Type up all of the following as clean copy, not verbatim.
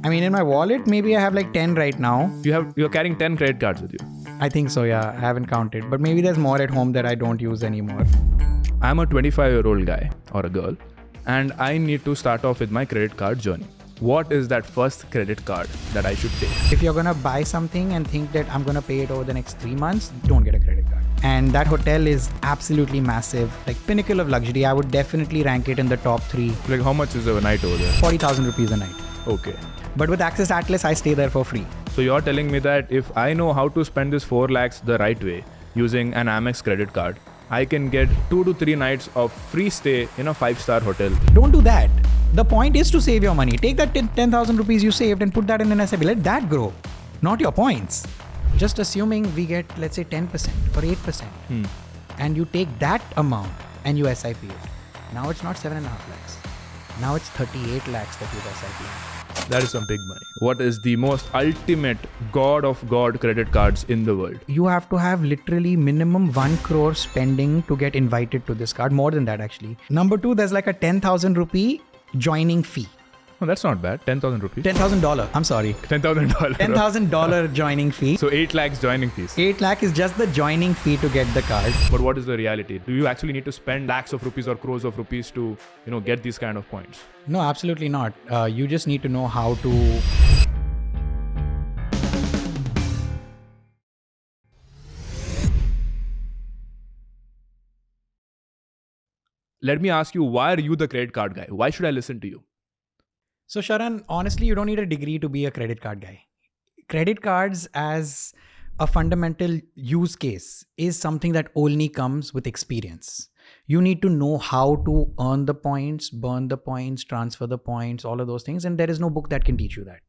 I mean, in my wallet, maybe I have like 10 right now. You're carrying 10 credit cards with you. I think so, yeah. I haven't counted. But maybe there's more at home that I don't use anymore. I'm a 25-year-old guy or a girl, and I need to start off with my credit card journey. What is that first credit card that I should take? If you're gonna buy something and think that I'm gonna pay it over the next 3 months, don't get a credit card. And that hotel is absolutely massive, like pinnacle of luxury. I would definitely rank it in the top 3. Like, how much is a night over there? 40,000 rupees a night. Okay. But with Access Atlas, I stay there for free. So you're telling me that if I know how to spend this 4 lakhs the right way using an Amex credit card, I can get 2 to 3 nights of free stay in a 5-star hotel. Don't do that. The point is to save your money. Take that 10,000 rupees you saved and put that in an SIP. Let that grow, not your points. Just assuming we get, let's say, 10% or 8%, and you take that amount and you SIP it. Now it's not 7.5 lakhs. Now it's 38 lakhs that you've SIP. That is some big money. What is the most ultimate god of god credit cards in the world? You have to have literally minimum 1 crore spending to get invited to this card. More than that, actually. Number 2, there's like a 10,000 rupee joining fee. Oh, that's not bad. 10,000 rupees. $10,000. I'm sorry. $10,000. $10,000 joining fee. So 8 lakhs joining fees. 8 lakh is just the joining fee to get the card. But what is the reality? Do you actually need to spend lakhs of rupees or crores of rupees to, get these kind of points? No, absolutely not. You just need to know how to. Let me ask you, why are you the credit card guy? Why should I listen to you? So Sharan, honestly, you don't need a degree to be a credit card guy. Credit cards as a fundamental use case is something that only comes with experience. You need to know how to earn the points, burn the points, transfer the points, all of those things. And there is no book that can teach you that.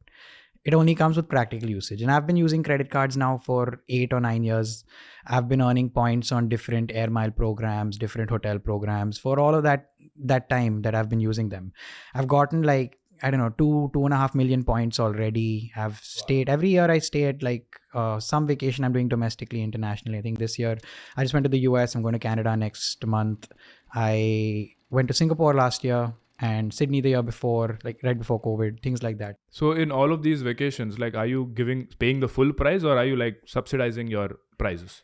It only comes with practical usage. And I've been using credit cards now for 8 or 9 years. I've been earning points on different air mile programs, different hotel programs for all of that time that I've been using them. I've gotten like, I don't know, 2.5 million points already. I've stayed every year. I stay at like some vacation I'm doing domestically, internationally. I think this year I just went to the US. I'm going to Canada next month. I went to Singapore last year and Sydney the year before, like right before COVID, things like that. So in all of these vacations, like, are you paying the full price, or are you like subsidizing your prices?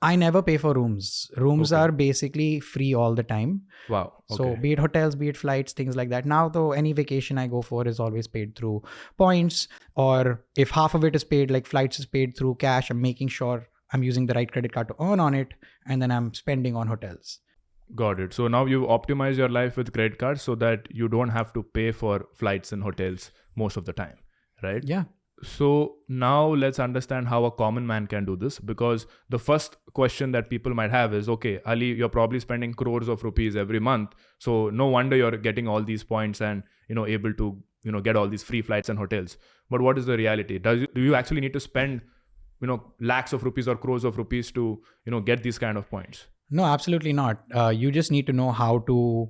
I never pay for rooms. Rooms are basically free all the time. Wow. Okay. So be it hotels, be it flights, things like that. Now though, any vacation I go for is always paid through points, or if half of it is paid, like flights is paid through cash, I'm making sure I'm using the right credit card to earn on it, and then I'm spending on hotels. Got it. So now you've optimized your life with credit cards so that you don't have to pay for flights and hotels most of the time, right? Yeah. So now let's understand how a common man can do this, because the first question that people might have is, okay, Ali, you're probably spending crores of rupees every month. So no wonder you're getting all these points and, able to, get all these free flights and hotels. But what is the reality? Do you actually need to spend, lakhs of rupees or crores of rupees to, get these kind of points? No, absolutely not. You just need to know how to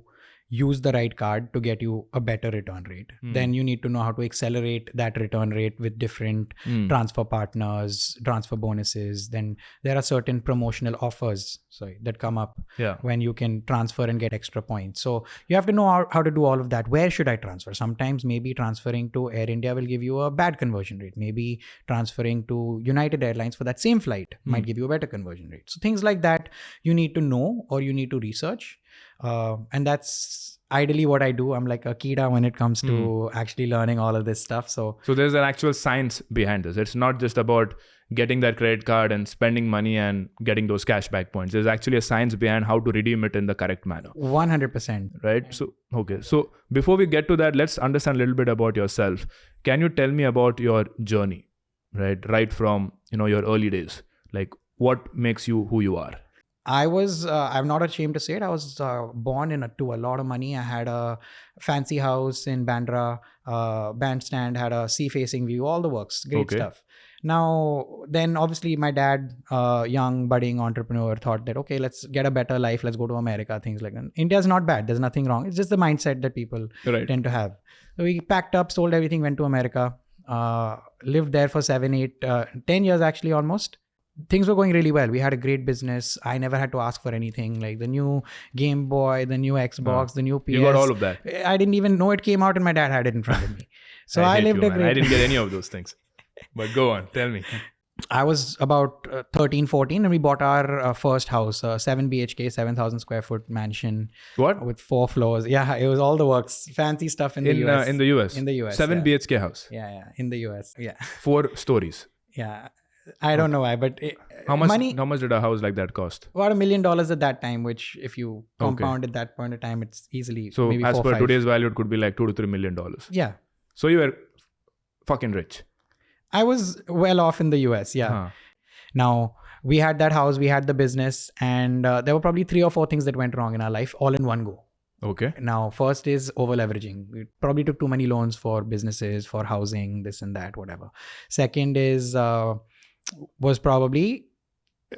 use the right card to get you a better return rate. Then you need to know how to accelerate that return rate with different transfer partners, transfer bonuses. Then there are certain promotional offers that come up when you can transfer and get extra points. So you have to know how to do all of that. Where should I transfer? Sometimes maybe transferring to Air India will give you a bad conversion rate. Maybe transferring to United Airlines for that same flight might give you a better conversion rate. So things like that you need to know, or you need to research. And that's ideally what I do. I'm like a kida when it comes to actually learning all of this stuff. So there's an actual science behind this. It's not just about getting that credit card and spending money and getting those cashback points. There's actually a science behind how to redeem it in the correct manner. 100%. Right? So, okay. So before we get to that, let's understand a little bit about yourself. Can you tell me about your journey, right from, your early days? Like, what makes you who you are? I was, I'm not ashamed to say it, I was born to a lot of money. I had a fancy house in Bandra, bandstand, had a sea-facing view, all the works, great stuff. Now, then obviously my dad, young budding entrepreneur, thought that, okay, let's get a better life. Let's go to America, things like that. India's not bad. There's nothing wrong. It's just the mindset that people tend to have. So we packed up, sold everything, went to America, lived there for 10 years actually almost. things were going really well. We had a great business. I never had to ask for anything, like the new Game Boy, the new Xbox, the new PS. You got all of that. I didn't even know it came out, and my dad had it in front of me. So I hate lived you, a man. great. I didn't get any of those things. But go on, tell me. I was about 13, 14, and we bought our first house, a 7 BHK, 7,000 square foot mansion What? with 4 floors. Yeah, it was all the works, fancy stuff in the US. In the US. In the US. 7 yeah. BHK house. Yeah, in the US. Yeah, 4 stories. yeah. I don't know why, but How much? money. How much did a house like that cost? About $1 million at that time, which if you compound at that point of time, it's easily So maybe as 4 per 5. today's value, it could be like $2 to $3 million. Yeah, So you were fucking rich. I was well off in the US. Yeah. Huh. Now we had that house, we had the business, and there were probably 3 or 4 things that went wrong in our life, all in one go. Okay. Now, first is over leveraging. We probably took too many loans for businesses, for housing, this and that, whatever. Second is was probably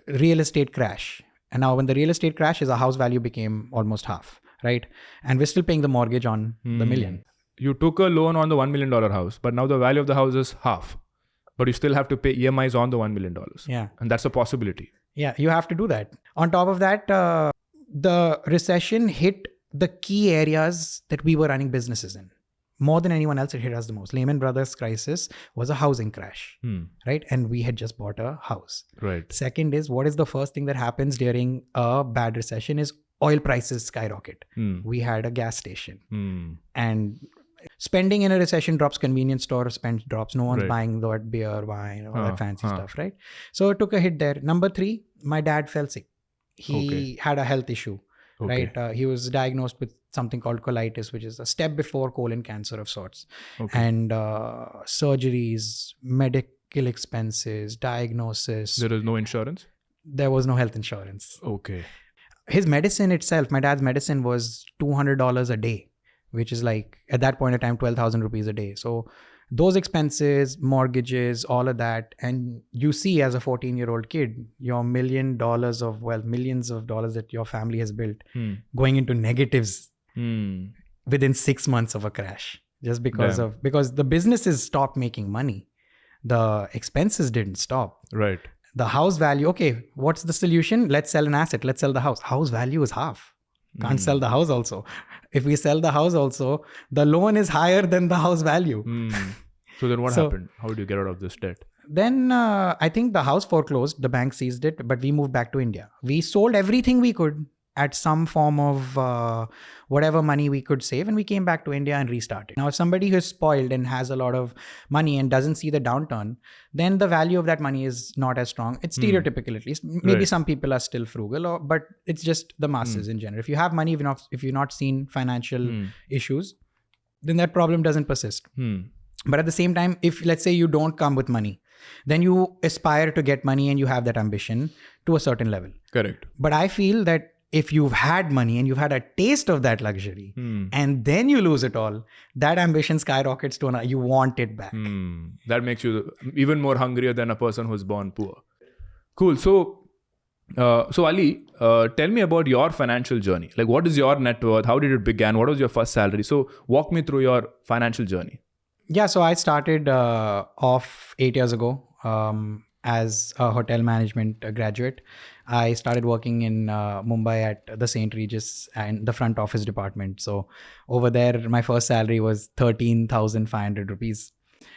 real estate crash. And now when the real estate crashes, our house value became almost half, right? And we're still paying the mortgage on the million. You took a loan on the $1 million house, but now the value of the house is half. But you still have to pay EMIs on the $1 million. Yeah. And that's a possibility. Yeah, you have to do that. On top of that, the recession hit the key areas that we were running businesses in. More than anyone else, it hit us the most. Lehman Brothers crisis was a housing crash, right? And we had just bought a house. Right. Second is, what is the first thing that happens during a bad recession is oil prices skyrocket. We had a gas station. And spending in a recession drops, convenience store spend drops. No one's buying that beer, wine, all that fancy stuff, right? So it took a hit there. Number 3, my dad fell sick. He had a health issue, right? He was diagnosed with something called colitis, which is a step before colon cancer of sorts. And surgeries, medical expenses, diagnosis. There is no insurance? There was no health insurance. Okay. His medicine itself, my dad's medicine was $200 a day, which is like at that point in time 12,000 rupees a day. So those expenses, mortgages, all of that, and you see as a 14-year-old kid your $1 million of wealth, millions of dollars that your family has built going into negatives within 6 months of a crash, just because because the businesses stopped making money, the expenses didn't stop. Right. The house value, okay, what's the solution? Let's sell an asset. Let's sell the house. House value is half. Can't sell the house also. If we sell the house also, the loan is higher than the house value. So then what happened? How did you get out of this debt? Then I think the house foreclosed, the bank seized it, but we moved back to India. We sold everything we could at some form of whatever money we could save, and we came back to India and restarted. Now, if somebody who's spoiled and has a lot of money and doesn't see the downturn, then the value of that money is not as strong. It's stereotypical at least. Maybe some people are still frugal, but it's just the masses in general. If you have money, if you've not seen financial issues, then that problem doesn't persist. But at the same time, if let's say you don't come with money, then you aspire to get money and you have that ambition to a certain level. Correct. But I feel that if you've had money and you've had a taste of that luxury and then you lose it all, that ambition skyrockets to you want it back. That makes you even more hungrier than a person who's born poor. Cool. So Ali, tell me about your financial journey. Like, what is your net worth? How did it begin? What was your first salary? So walk me through your financial journey. Yeah, so I started off 8 years ago as a hotel management graduate. I started working in Mumbai at the St. Regis and the front office department. So over there, my first salary was 13,500 rupees.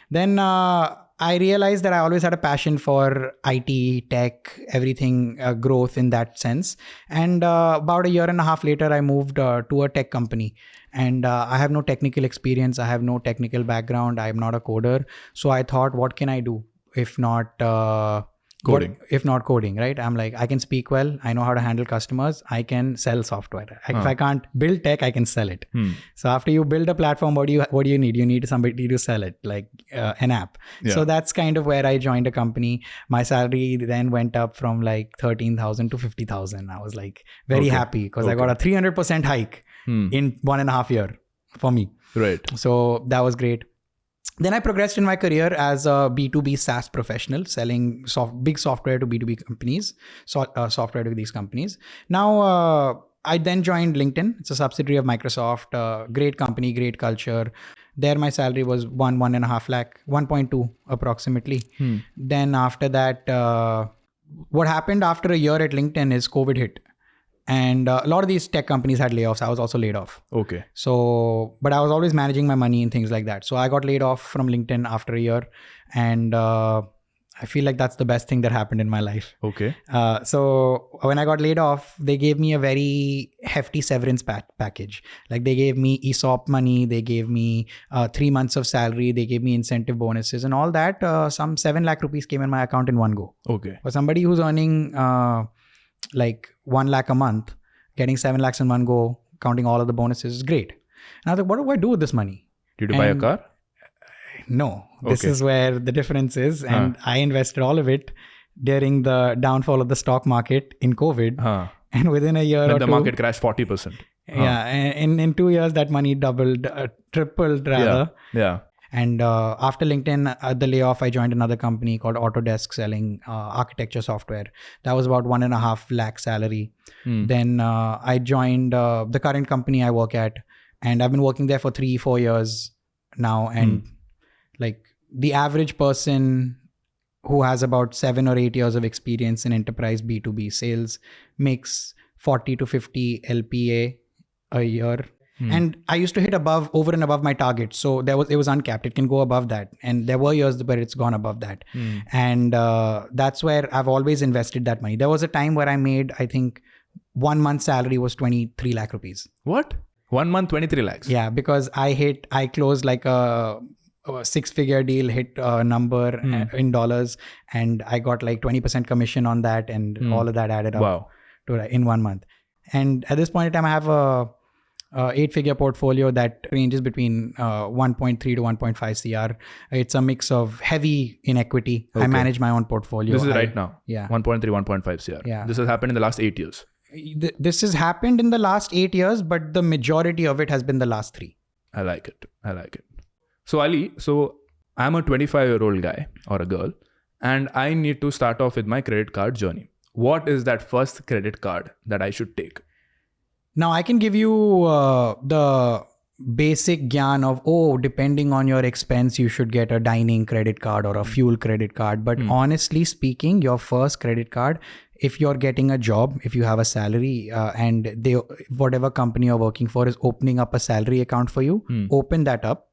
Then I realized that I always had a passion for IT, tech, everything, growth in that sense. And about a year and a half later, I moved to a tech company. And I have no technical experience. I have no technical background. I'm not a coder. So I thought, what can I do if not coding? If not coding, right? I'm like, I can speak well. I know how to handle customers. I can sell software. If I can't build tech, I can sell it. So after you build a platform, what do you need? You need somebody to sell it, like an app. Yeah. So that's kind of where I joined a company. My salary then went up from like 13,000 to 50,000. I was like very happy because I got a 300% hike in 1.5 years for me. Right. So that was great. Then I progressed in my career as a B2B SaaS professional, selling big software to B2B companies, software to these companies. Now, I then joined LinkedIn. It's a subsidiary of Microsoft. Great company, great culture. There, my salary was 1.5 lakh, 1.2 approximately. Then after that, what happened after a year at LinkedIn is COVID hit. And a lot of these tech companies had layoffs. I was also laid off. Okay. So, but I was always managing my money and things like that. So I got laid off from LinkedIn after a year. And I feel like that's the best thing that happened in my life. Okay. So when I got laid off, they gave me a very hefty severance package. Like they gave me ESOP money, they gave me 3 months of salary, they gave me incentive bonuses and all that. Some 7 lakh rupees came in my account in one go. Okay. For somebody who's earning like 1 lakh a month, getting 7 lakhs in one go, counting all of the bonuses is great. And I was like, what do I do with this money? Did you buy a car? No, this Okay. is where the difference is. And I invested all of it during the downfall of the stock market in COVID. And within a year When or the two, market crashed 40%. yeah, in 2 years, that money doubled, tripled rather. Yeah. And after LinkedIn, the layoff, I joined another company called Autodesk selling architecture software. That was about 1.5 lakh salary. Then I joined the current company I work at, and I've been working there for 3-4 years now. And like the average person who has about 7 or 8 years of experience in enterprise B2B sales makes 40 to 50 LPA a year. And I used to hit over and above my target. So it was uncapped. It can go above that. And there were years where it's gone above that. And that's where I've always invested that money. There was a time where I made, I think 1 month's salary was 23 lakh rupees. What? 1 month, 23 lakhs? Yeah, because I closed like a 6-figure deal, hit a number in dollars, and I got like 20% commission on that, and all of that added up in 1 month. And at this point in time, I have a 8-figure portfolio that ranges between 1.3 to 1.5 CR. It's a mix of heavy in equity. I manage my own portfolio. This is right now. Yeah. 1.3, 1.5 CR. Yeah. This has happened in the last 8 years. This has happened in the last 8 years, but the majority of it has been the last 3. I like it. So Ali, I'm a 25-year-old guy or a girl, and I need to start off with my credit card journey. What is that first credit card that I should take? Now, I can give you the basic gyan of, depending on your expense, you should get a dining credit card or a fuel credit card. But honestly speaking, your first credit card, if you're getting a job, if you have a salary and whatever company you're working for is opening up a salary account for you, open that up.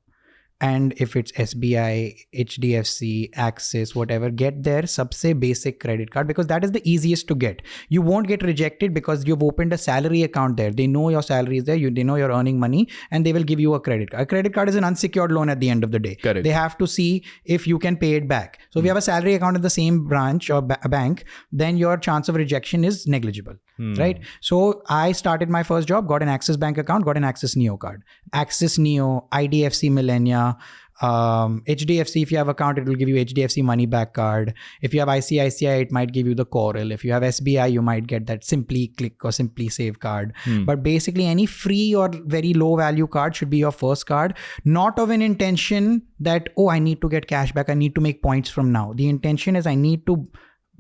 And if it's SBI, HDFC, Axis, whatever, get their sabse basic credit card, because that is the easiest to get. You won't get rejected because you've opened a salary account there. They know your salary is there. They know you're earning money, and they will give you a credit card. A credit card is an unsecured loan at the end of the day. Correct. They have to see if you can pay it back. So if you have a salary account at the same branch or bank, then your chance of rejection is negligible. Right? So I started my first job, got an Axis Bank account, got an Axis Neo card. Axis Neo, IDFC Millennia, HDFC, if you have account, it will give you HDFC money back card. If you have ICICI, it might give you the Coral. If you have SBI, you might get that Simply Click or Simply Save card. But basically any free or very low value card should be your first card, not of an intention that, I need to get cash back, I need to make points from now. The intention is I need to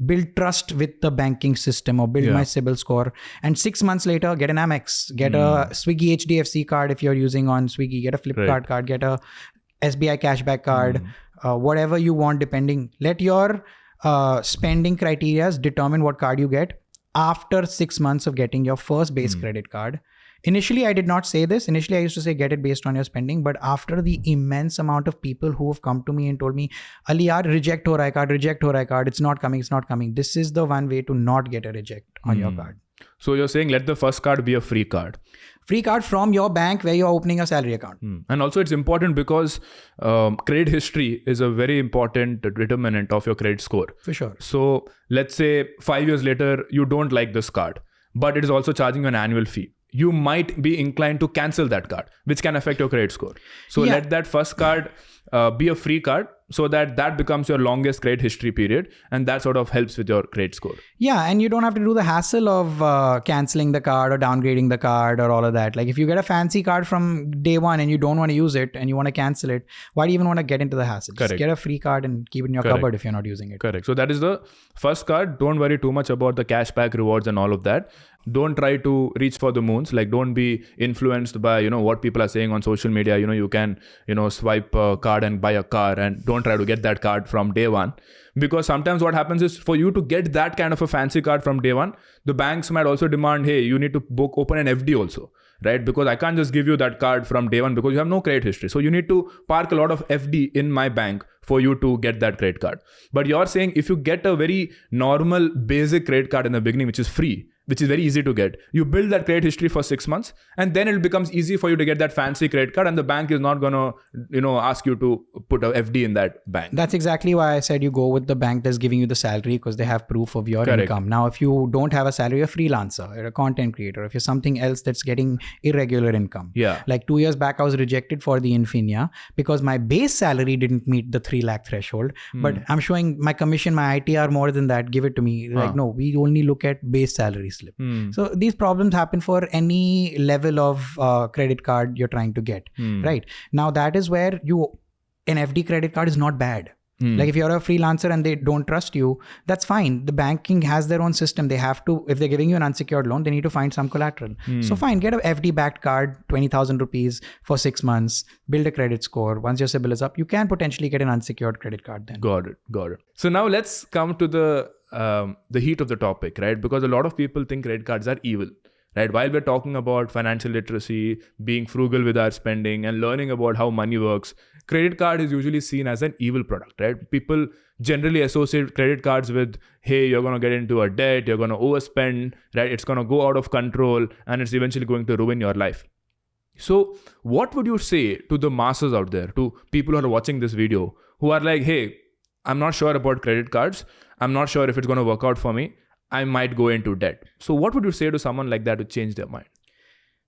build trust with the banking system or build my CIBIL score. And 6 months later, get an Amex, get a Swiggy HDFC card if you're using on Swiggy, get a Flipkart card, get a SBI cashback card, whatever you want, depending. Let your spending criteria determine what card you get after 6 months of getting your first base credit card. Initially, I did not say this. Initially, I used to say get it based on your spending. But after the immense amount of people who have come to me and told me, Ali, yaar, reject ho raha card. It's not coming. This is the one way to not get a reject on your card. So you're saying let the first card be a free card. Free card from your bank where you're opening a salary account. And also it's important because credit history is a very important determinant of your credit score. For sure. So let's say 5 years later, you don't like this card, but it is also charging you an annual fee. You might be inclined to cancel that card, which can affect your credit score. So let that first card be a free card so that becomes your longest credit history period. And that sort of helps with your credit score. Yeah. And you don't have to do the hassle of canceling the card or downgrading the card or all of that. Like if you get a fancy card from day one and you don't want to use it and you want to cancel it, why do you even want to get into the hassle? Just get a free card and keep it in your cupboard if you're not using it. Correct. So that is the first card. Don't worry too much about the cashback rewards and all of that. don't try to reach for the moons. Like, don't be influenced by, you know, what people are saying on social media. You know, you can, you know, swipe a card and buy a car, and don't try to get that card from day one. Because sometimes what happens is, for you to get that kind of a fancy card from day one, the banks might also demand, hey, you need to open an FD also, right? Because I can't just give you that card from day one because you have no credit history. So you need to park a lot of FD in my bank for you to get that credit card. But you're saying if you get a very normal basic credit card in the beginning, which is free, which is very easy to get, you build that credit history for 6 months, and then it becomes easy for you to get that fancy credit card, and the bank is not going to, you know, ask you to put a FD in that bank. That's exactly why I said you go with the bank that's giving you the salary, because they have proof of your Correct. income. Now, if you don't have a salary, you're a freelancer, you're a content creator, if you're something else that's getting irregular income. Yeah. Like 2 years back, I was rejected for the Infinia because my base salary didn't meet the 3 lakh threshold. But I'm showing my commission, my ITR more than that. Give it to me. Like, no, we only look at base salary slip. So these problems happen for any level of credit card you're trying to get, right? Now, that is where an FD credit card is not bad. Like if you're a freelancer and they don't trust you, that's fine. The banking has their own system. They have to, if they're giving you an unsecured loan, they need to find some collateral. So fine, get a FD backed card, 20,000 rupees for 6 months, build a credit score. Once your CIBIL is up, you can potentially get an unsecured credit card then. Got it. So now let's come to the heat of the topic, right? Because a lot of people think credit cards are evil, right? While we're talking about financial literacy, being frugal with our spending, and learning about how money works, credit card is usually seen as an evil product, right? People generally associate credit cards with, hey, you're going to get into a debt, you're going to overspend, right? It's going to go out of control, and it's eventually going to ruin your life. So what would you say to the masses out there, to people who are watching this video, who are like, hey, I'm not sure about credit cards, I'm not sure if it's going to work out for me, I might go into debt. So what would you say to someone like that to change their mind?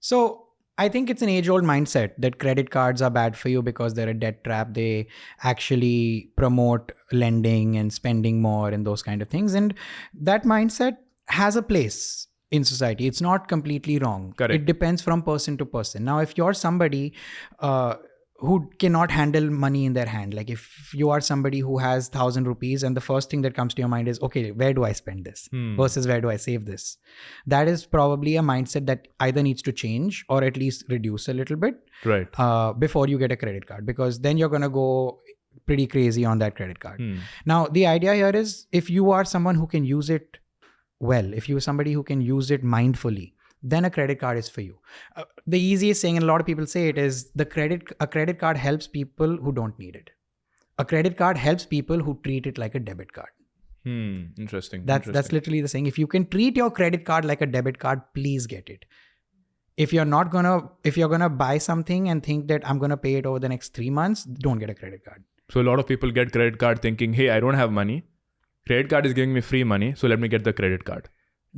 So I think it's an age-old mindset that credit cards are bad for you because they're a debt trap. They actually promote lending and spending more and those kind of things. And that mindset has a place in society. It's not completely wrong. Correct. It depends from person to person. Now, if you're somebody who cannot handle money in their hand, like if you are somebody who has 1,000 rupees and the first thing that comes to your mind is, okay, where do I spend this versus where do I save this? That is probably a mindset that either needs to change or at least reduce a little bit, right? Before you get a credit card, because then you're going to go pretty crazy on that credit card. Now, the idea here is, if you are someone who can use it well, if you're somebody who can use it mindfully, then a credit card is for you. The easiest saying, and a lot of people say it, is a credit card helps people who don't need it. A credit card helps people who treat it like a debit card. Interesting. That's literally the saying. If you can treat your credit card like a debit card, please get it. If you're gonna buy something and think that I'm gonna pay it over the next 3 months, don't get a credit card. So a lot of people get credit card thinking, hey, I don't have money. Credit card is giving me free money, so let me get the credit card.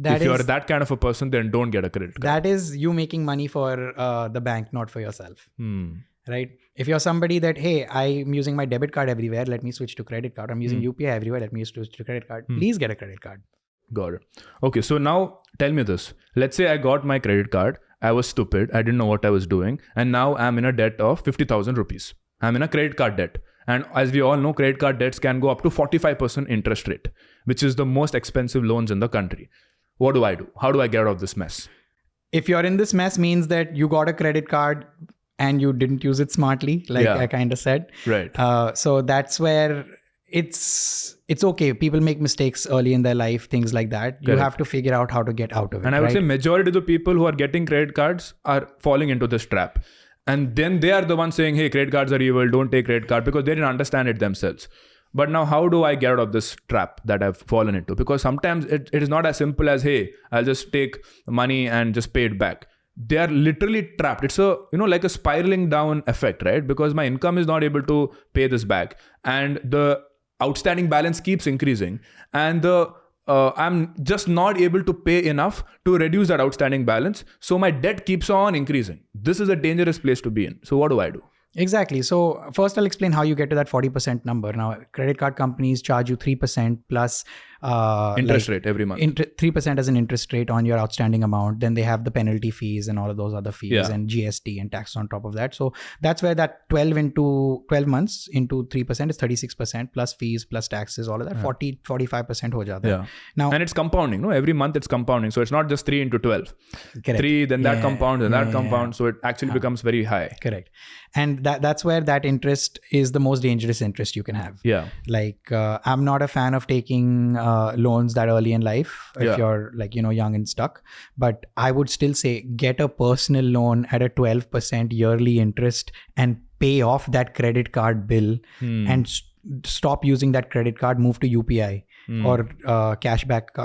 If you're that kind of a person, then don't get a credit card. That is you making money for the bank, not for yourself. Right? If you're somebody that, hey, I'm using my debit card everywhere, let me switch to credit card. I'm using UPI everywhere, let me switch to credit card. Please get a credit card. Got it. Okay, so now tell me this. Let's say I got my credit card. I was stupid. I didn't know what I was doing. And now I'm in a debt of 50,000 rupees. I'm in a credit card debt. And as we all know, credit card debts can go up to 45% interest rate, which is the most expensive loans in the country. What do I do? How do I get out of this mess? If you're in this mess, means that you got a credit card and you didn't use it smartly, like I kind of said. Right. So that's where it's okay. People make mistakes early in their life, things like that. You have to figure out how to get out of it. And I would say majority of the people who are getting credit cards are falling into this trap. And then they are the ones saying, hey, credit cards are evil, don't take credit card, because they didn't understand it themselves. But now how do I get out of this trap that I've fallen into? Because sometimes it is not as simple as, hey, I'll just take money and just pay it back. They are literally trapped. It's like a spiraling down effect, right? Because my income is not able to pay this back. And the outstanding balance keeps increasing. And I'm just not able to pay enough to reduce that outstanding balance. So my debt keeps on increasing. This is a dangerous place to be in. So what do I do? Exactly. So first I'll explain how you get to that 40% number. Now, credit card companies charge you 3% plus interest rate every month. 3% as an interest rate on your outstanding amount. Then they have the penalty fees and all of those other fees Yeah. and GST and tax on top of that. So that's where that 12 months into 3% is 36% plus fees plus taxes, all of that 40-45% ho jata hai. Yeah. Now, And it's compounding, no? Every month it's compounding. So it's not just 3 into 12. correct. 3, then that Yeah, compounds, and that yeah, compounds. So it actually becomes very high. Correct. And that's where that interest is the most dangerous interest you can have. Yeah. Like I'm not a fan of taking loans that early in life if you're like, young and stuck, but I would still say get a personal loan at a 12% yearly interest and pay off that credit card bill and stop using that credit card, move to UPI or cashback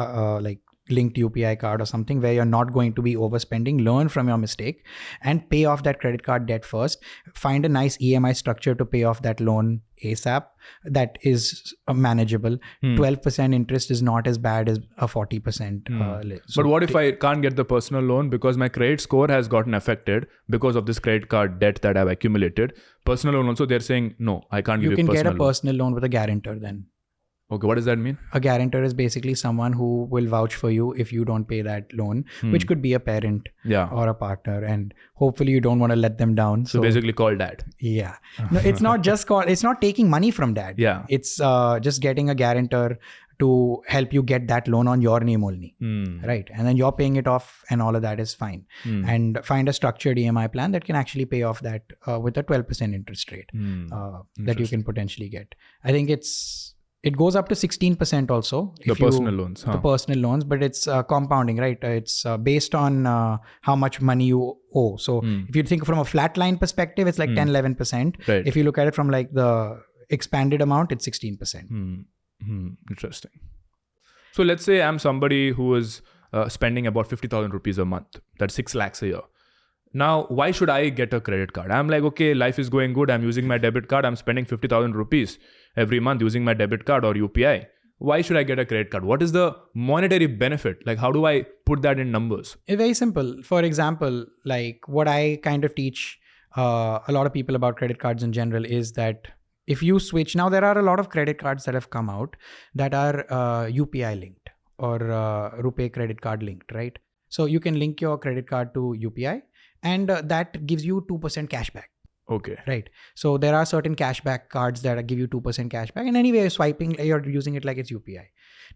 like linked UPI card or something where you're not going to be overspending. Learn from your mistake and pay off that credit card debt first. Find a nice EMI structure to pay off that loan ASAP that is manageable. 12% interest is not as bad as a 40%. But what if I can't get the personal loan because my credit score has gotten affected because of this credit card debt that I've accumulated? Personal loan also, they're saying, no, I can't give you personal loan. You can get a personal loan with a guarantor then. Okay, what does that mean? A guarantor is basically someone who will vouch for you if you don't pay that loan, which could be a parent or a partner, and hopefully you don't want to let them down. So basically call dad. Yeah. No, it's not just it's not taking money from dad. Yeah. It's just getting a guarantor to help you get that loan on your name only. Right. And then you're paying it off and all of that is fine. And find a structured EMI plan that can actually pay off that with a 12% interest rate that you can potentially get. I think it goes up to 16% also. The personal loans. The personal loans, but it's compounding, right? It's based on how much money you owe. So if you think from a flat line perspective, it's like 10-11%. Right. If you look at it from like the expanded amount, it's 16%. Interesting. So let's say I'm somebody who is spending about 50,000 rupees a month. That's 6 lakhs a year. Now, why should I get a credit card? I'm like, okay, life is going good. I'm using my debit card. I'm spending 50,000 rupees every month using my debit card or UPI. Why should I get a credit card? What is the monetary benefit? Like, how do I put that in numbers? It's very simple. For example, like what I kind of teach a lot of people about credit cards in general is that if you switch, now there are a lot of credit cards that have come out that are UPI linked or RuPay credit card linked, right? So you can link your credit card to UPI. And that gives you 2% cashback. Okay. Right. So there are certain cashback cards that give you 2% cashback. And anyway, swiping, you're using it like it's UPI.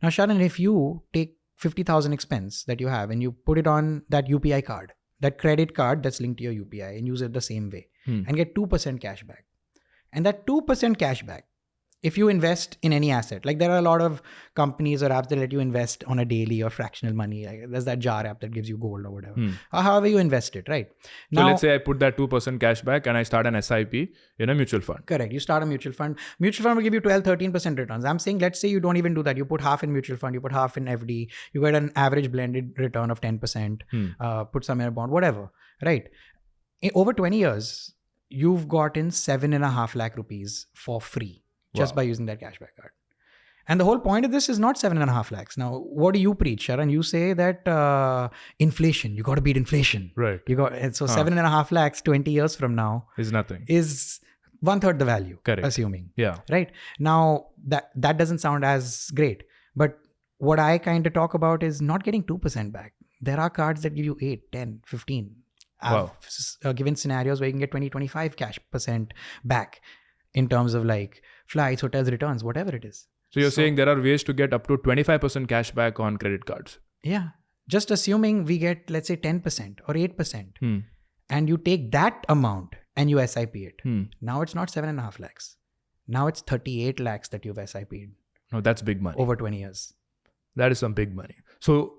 Now, Sharan, if you take 50,000 expense that you have and you put it on that UPI card, that credit card that's linked to your UPI and use it the same way and get 2% cashback. And that 2% cashback, if you invest in any asset, like there are a lot of companies or apps that let you invest on a daily or fractional money. Like there's that Jar app that gives you gold or whatever. Or however you invest it, right? So let's say I put that 2% cashback and I start an SIP in a mutual fund. Correct. You start a mutual fund. Mutual fund will give you 12-13% returns. I'm saying, let's say you don't even do that. You put half in mutual fund, you put half in FD, you get an average blended return of 10%, put some in a bond, whatever, right? Over 20 years, you've gotten 7.5 lakh rupees for free. Just by using that cashback card. And the whole point of this is not 7.5 lakhs. Now, what do you preach, Sharan? You say that inflation, you got to beat inflation. Right. 7.5 lakhs 20 years from now is nothing. Is 1/3 the value. Correct. Assuming. Yeah. Right. Now, that doesn't sound as great. But what I kind of talk about is not getting 2% back. There are cards that give you 8, 10, 15. I've given scenarios where you can get 20-25 % back in terms of like flights, hotels, returns, whatever it is. So you're saying there are ways to get up to 25% cash back on credit cards? Yeah. Just assuming we get, let's say 10% or 8%. And you take that amount and you SIP it. Now it's not 7.5 lakhs. Now it's 38 lakhs that you've SIP'd. No, that's big money. Over 20 years. That is some big money. So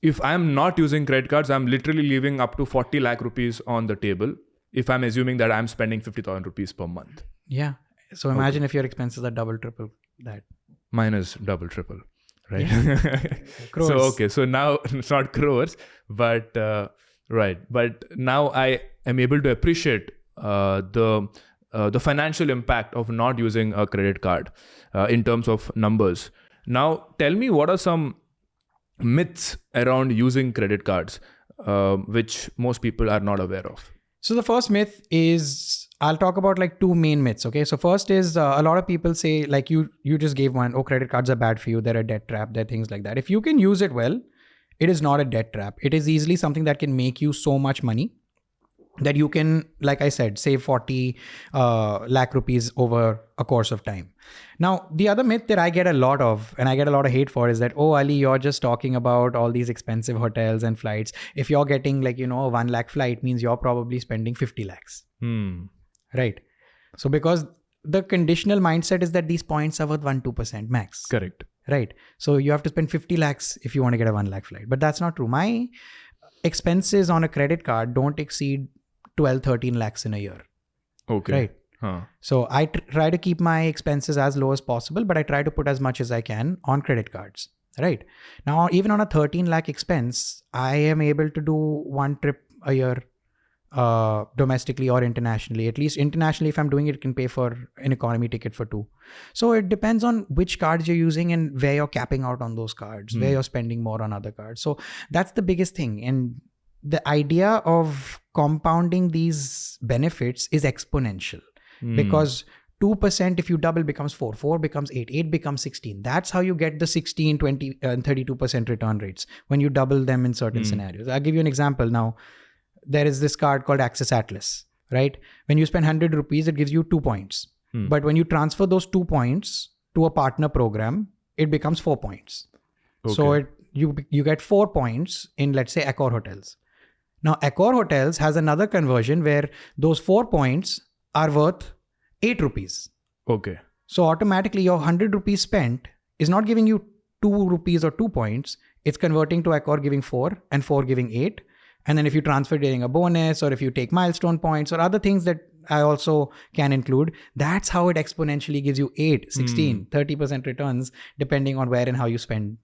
if I'm not using credit cards, I'm literally leaving up to 40 lakh rupees on the table. If I'm assuming that I'm spending 50,000 rupees per month. Yeah. So imagine if your expenses are double, triple that. Mine is double, triple, right? Yeah. Crores. So now it's not crores, but right. But now I am able to appreciate the financial impact of not using a credit card in terms of numbers. Now, tell me what are some myths around using credit cards, which most people are not aware of? So the first myth is, I'll talk about like two main myths. Okay. So first is a lot of people say, like you just gave one, oh, credit cards are bad for you. They're a debt trap. They're things like that. If you can use it well, it is not a debt trap. It is easily something that can make you so much money that you can, like I said, save 40 lakh rupees over a course of time. Now, the other myth that I get a lot of, and I get a lot of hate for, is that, oh, Ali, you're just talking about all these expensive hotels and flights. If you're getting like, a 1 lakh flight, means you're probably spending 50 lakhs. Right. So because the conditional mindset is that these points are worth 1-2% max. Correct. Right. So you have to spend 50 lakhs if you want to get a 1 lakh flight. But that's not true. My expenses on a credit card don't exceed 12-13 lakhs in a year. Okay. Right. Huh. So I try to keep my expenses as low as possible, but I try to put as much as I can on credit cards. Right. Now, even on a 13 lakh expense, I am able to do one trip a year, domestically or internationally. At least internationally, if I'm doing it, can pay for an economy ticket for 2. So it depends on which cards you're using and where you're capping out on those cards, where you're spending more on other cards. So that's the biggest thing. And the idea of compounding these benefits is exponential, because 2%, if you double, becomes 4, 4 becomes 8, 8 becomes 16. That's how you get the 16, 20, and 32% return rates when you double them in certain scenarios. I'll give you an example now. There is this card called Axis Atlas, right? When you spend 100 rupees, it gives you 2 points. But when you transfer those 2 points to a partner program, it becomes 4 points. Okay. So you get 4 points in, let's say, Accor Hotels. Now, Accor Hotels has another conversion where those 4 points are worth 8 rupees. Okay. So automatically your 100 rupees spent is not giving you 2 rupees or 2 points. It's converting to Accor giving 4 and 4 giving 8. And then if you transfer getting a bonus, or if you take milestone points or other things that I also can include, that's how it exponentially gives you 8, 16, 30% returns, depending on where and how you spend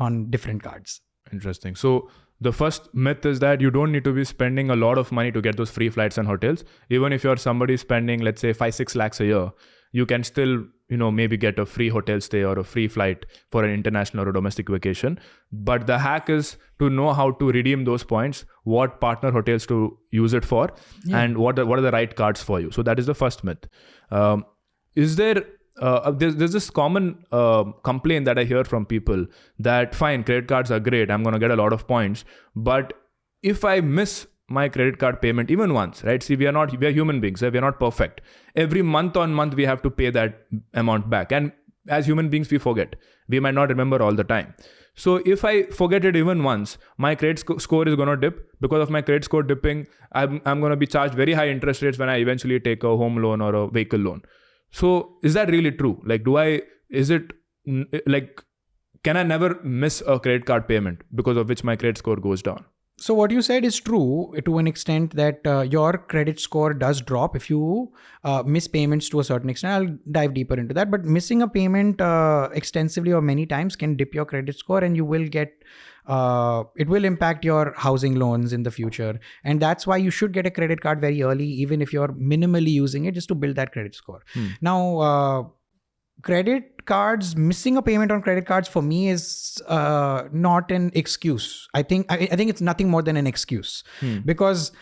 on different cards. Interesting. So the first myth is that you don't need to be spending a lot of money to get those free flights and hotels. Even if you're somebody spending, let's say 5-6 lakhs a year, you can still, maybe get a free hotel stay or a free flight for an international or a domestic vacation. But the hack is to know how to redeem those points, what partner hotels to use it for, and what are the right cards for you. So that is the first myth. Is there... there's this common complaint that I hear from people that, fine, credit cards are great, I'm going to get a lot of points, but if I miss my credit card payment even once, right? See, we are human beings, we are not perfect. Every month on month, we have to pay that amount back. And as human beings, we forget. We might not remember all the time. So if I forget it even once, my credit score is going to dip. Because of my credit score dipping, I'm going to be charged very high interest rates when I eventually take a home loan or a vehicle loan. So is that really true? Like, can I never miss a credit card payment because of which my credit score goes down? So what you said is true to an extent that your credit score does drop if you miss payments to a certain extent. I'll dive deeper into that. But missing a payment extensively or many times can dip your credit score, and you will get it will impact your housing loans in the future. And that's why you should get a credit card very early, even if you're minimally using it, just to build that credit score. Now, credit cards, missing a payment on credit cards for me is not an excuse. I think it's nothing more than an excuse. Because,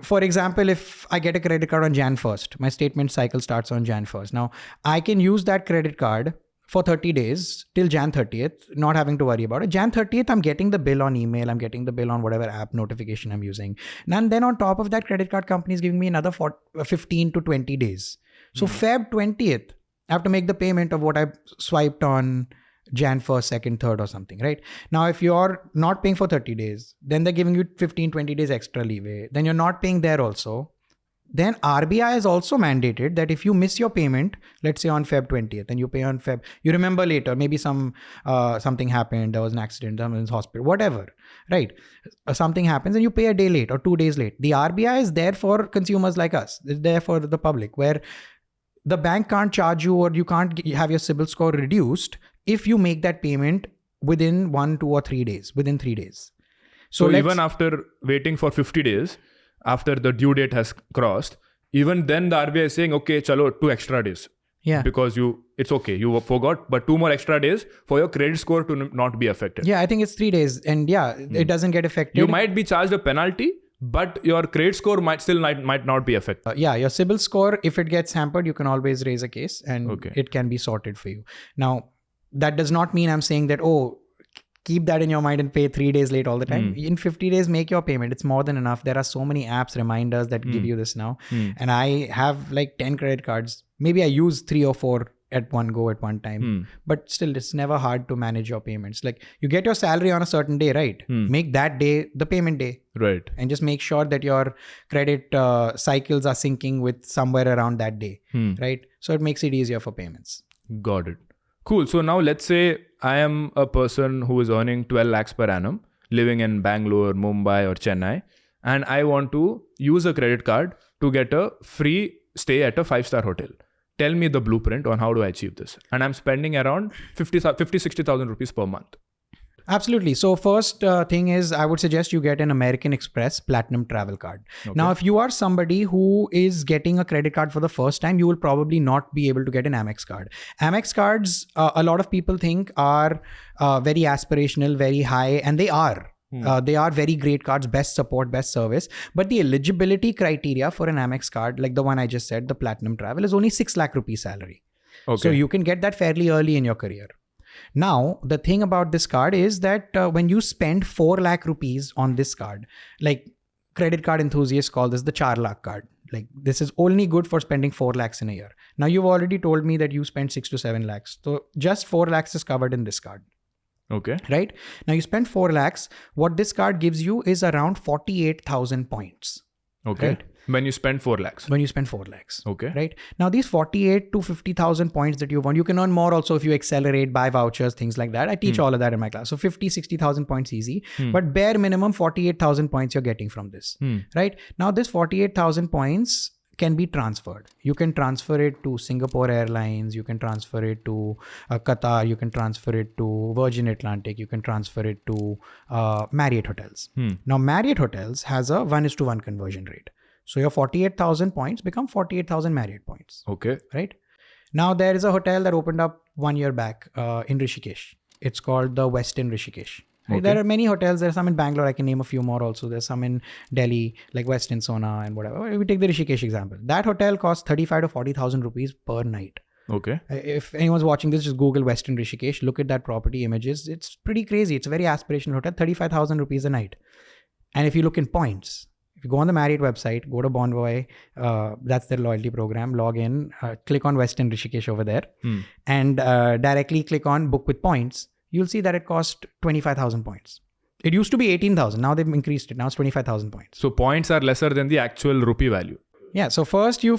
for example, if I get a credit card on Jan 1st, my statement cycle starts on Jan 1st. Now, I can use that credit card for 30 days till Jan 30th, not having to worry about it. Jan 30th, I'm getting the bill on email. I'm getting the bill on whatever app notification I'm using. And then on top of that, credit card company is giving me another 15 to 20 days. So Feb 20th, I have to make the payment of what I swiped on Jan 1st, 2nd, 3rd or something, right? Now, if you're not paying for 30 days, then they're giving you 15, 20 days extra leeway. Then you're not paying there also. Then RBI has also mandated that if you miss your payment, let's say on Feb 20th, and you pay on Feb, you remember later, maybe something happened, there was an accident, someone's hospital, whatever, right? Something happens and you pay a day late or 2 days late. The RBI is there for consumers like us. It's there for the public, where the bank can't charge you, or you can't have your CIBIL score reduced if you make that payment within 1, 2 or 3 days, within 3 days. So even after waiting for 50 days, after the due date has crossed, even then the RBI is saying, okay, chalo, 2 extra days. Yeah. Because it's okay, you forgot, but 2 more extra days for your credit score to not be affected. Yeah, I think it's 3 days. And it doesn't get affected. You might be charged a penalty, but your credit score might not be affected. Yeah, your CIBIL score, if it gets hampered, you can always raise a case and Okay. it can be sorted for you. Now, that does not mean I'm saying that, keep that in your mind and pay 3 days late all the time. In 50 days, make your payment. It's more than enough. There are so many apps, reminders that give you this now. And I have like 10 credit cards. Maybe I use 3 or 4 at one go at one time. But still, it's never hard to manage your payments. Like you get your salary on a certain day, right? Make that day the payment day. Right. And just make sure that your credit cycles are syncing with somewhere around that day, right? So it makes it easier for payments. Got it. Cool. So now let's say I am a person who is earning 12 lakhs per annum, living in Bangalore, Mumbai or Chennai, and I want to use a credit card to get a free stay at a 5-star hotel. Tell me the blueprint on how do I achieve this. And I'm spending around 60,000 rupees per month. Absolutely. So first thing is, I would suggest you get an American Express Platinum Travel Card. Okay. Now, if you are somebody who is getting a credit card for the first time, you will probably not be able to get an Amex card. Amex cards, a lot of people think are very aspirational, very high, and they are. They are very great cards, best support, best service. But the eligibility criteria for an Amex card, like the one I just said, the Platinum Travel, is only 6 lakh rupees salary. Okay. So you can get that fairly early in your career. Now, the thing about this card is that when you spend 4 lakh rupees on this card, like credit card enthusiasts call this the 4 lakh card. Like this is only good for spending 4 lakhs in a year. Now, you've already told me that you spend 6 to 7 lakhs. So just 4 lakhs is covered in this card. Okay. Right? Now you spend 4 lakhs. What this card gives you is around 48,000 points. Okay. Right? When you spend 4 lakhs. When you spend 4 lakhs. Okay. Right? Now these 48 to 50,000 points that you want, you can earn more also if you accelerate, buy vouchers, things like that. I teach all of that in my class. So 50, 60,000 points easy. But bare minimum 48,000 points you're getting from this. Right? Now this 48,000 points can be transferred. You can transfer it to Singapore Airlines, you can transfer it to Qatar, you can transfer it to Virgin Atlantic, you can transfer it to Marriott Hotels. Now Marriott Hotels has a 1:1 conversion rate. So your 48,000 points become 48,000 Marriott points. Okay. Right? Now there is a hotel that opened up 1 year back in Rishikesh. It's called the Westin Rishikesh. Right? Okay. There are many hotels. There are some in Bangalore. I can name a few more also. There's some in Delhi, like Westin Sona and whatever. We take the Rishikesh example. That hotel costs 35 to 40,000 rupees per night. Okay. If anyone's watching this, just Google Westin Rishikesh. Look at that property images. It's pretty crazy. It's a very aspirational hotel. 35,000 rupees a night. And if you look in points, if you go on the Marriott website, go to Bonvoy, that's their loyalty program, log in, click on Westin Rishikesh over there, and directly click on book with points. You'll see that it cost 25,000 points. It used to be 18,000. Now they've increased it. Now it's 25,000 points. So points are lesser than the actual rupee value. Yeah. So first you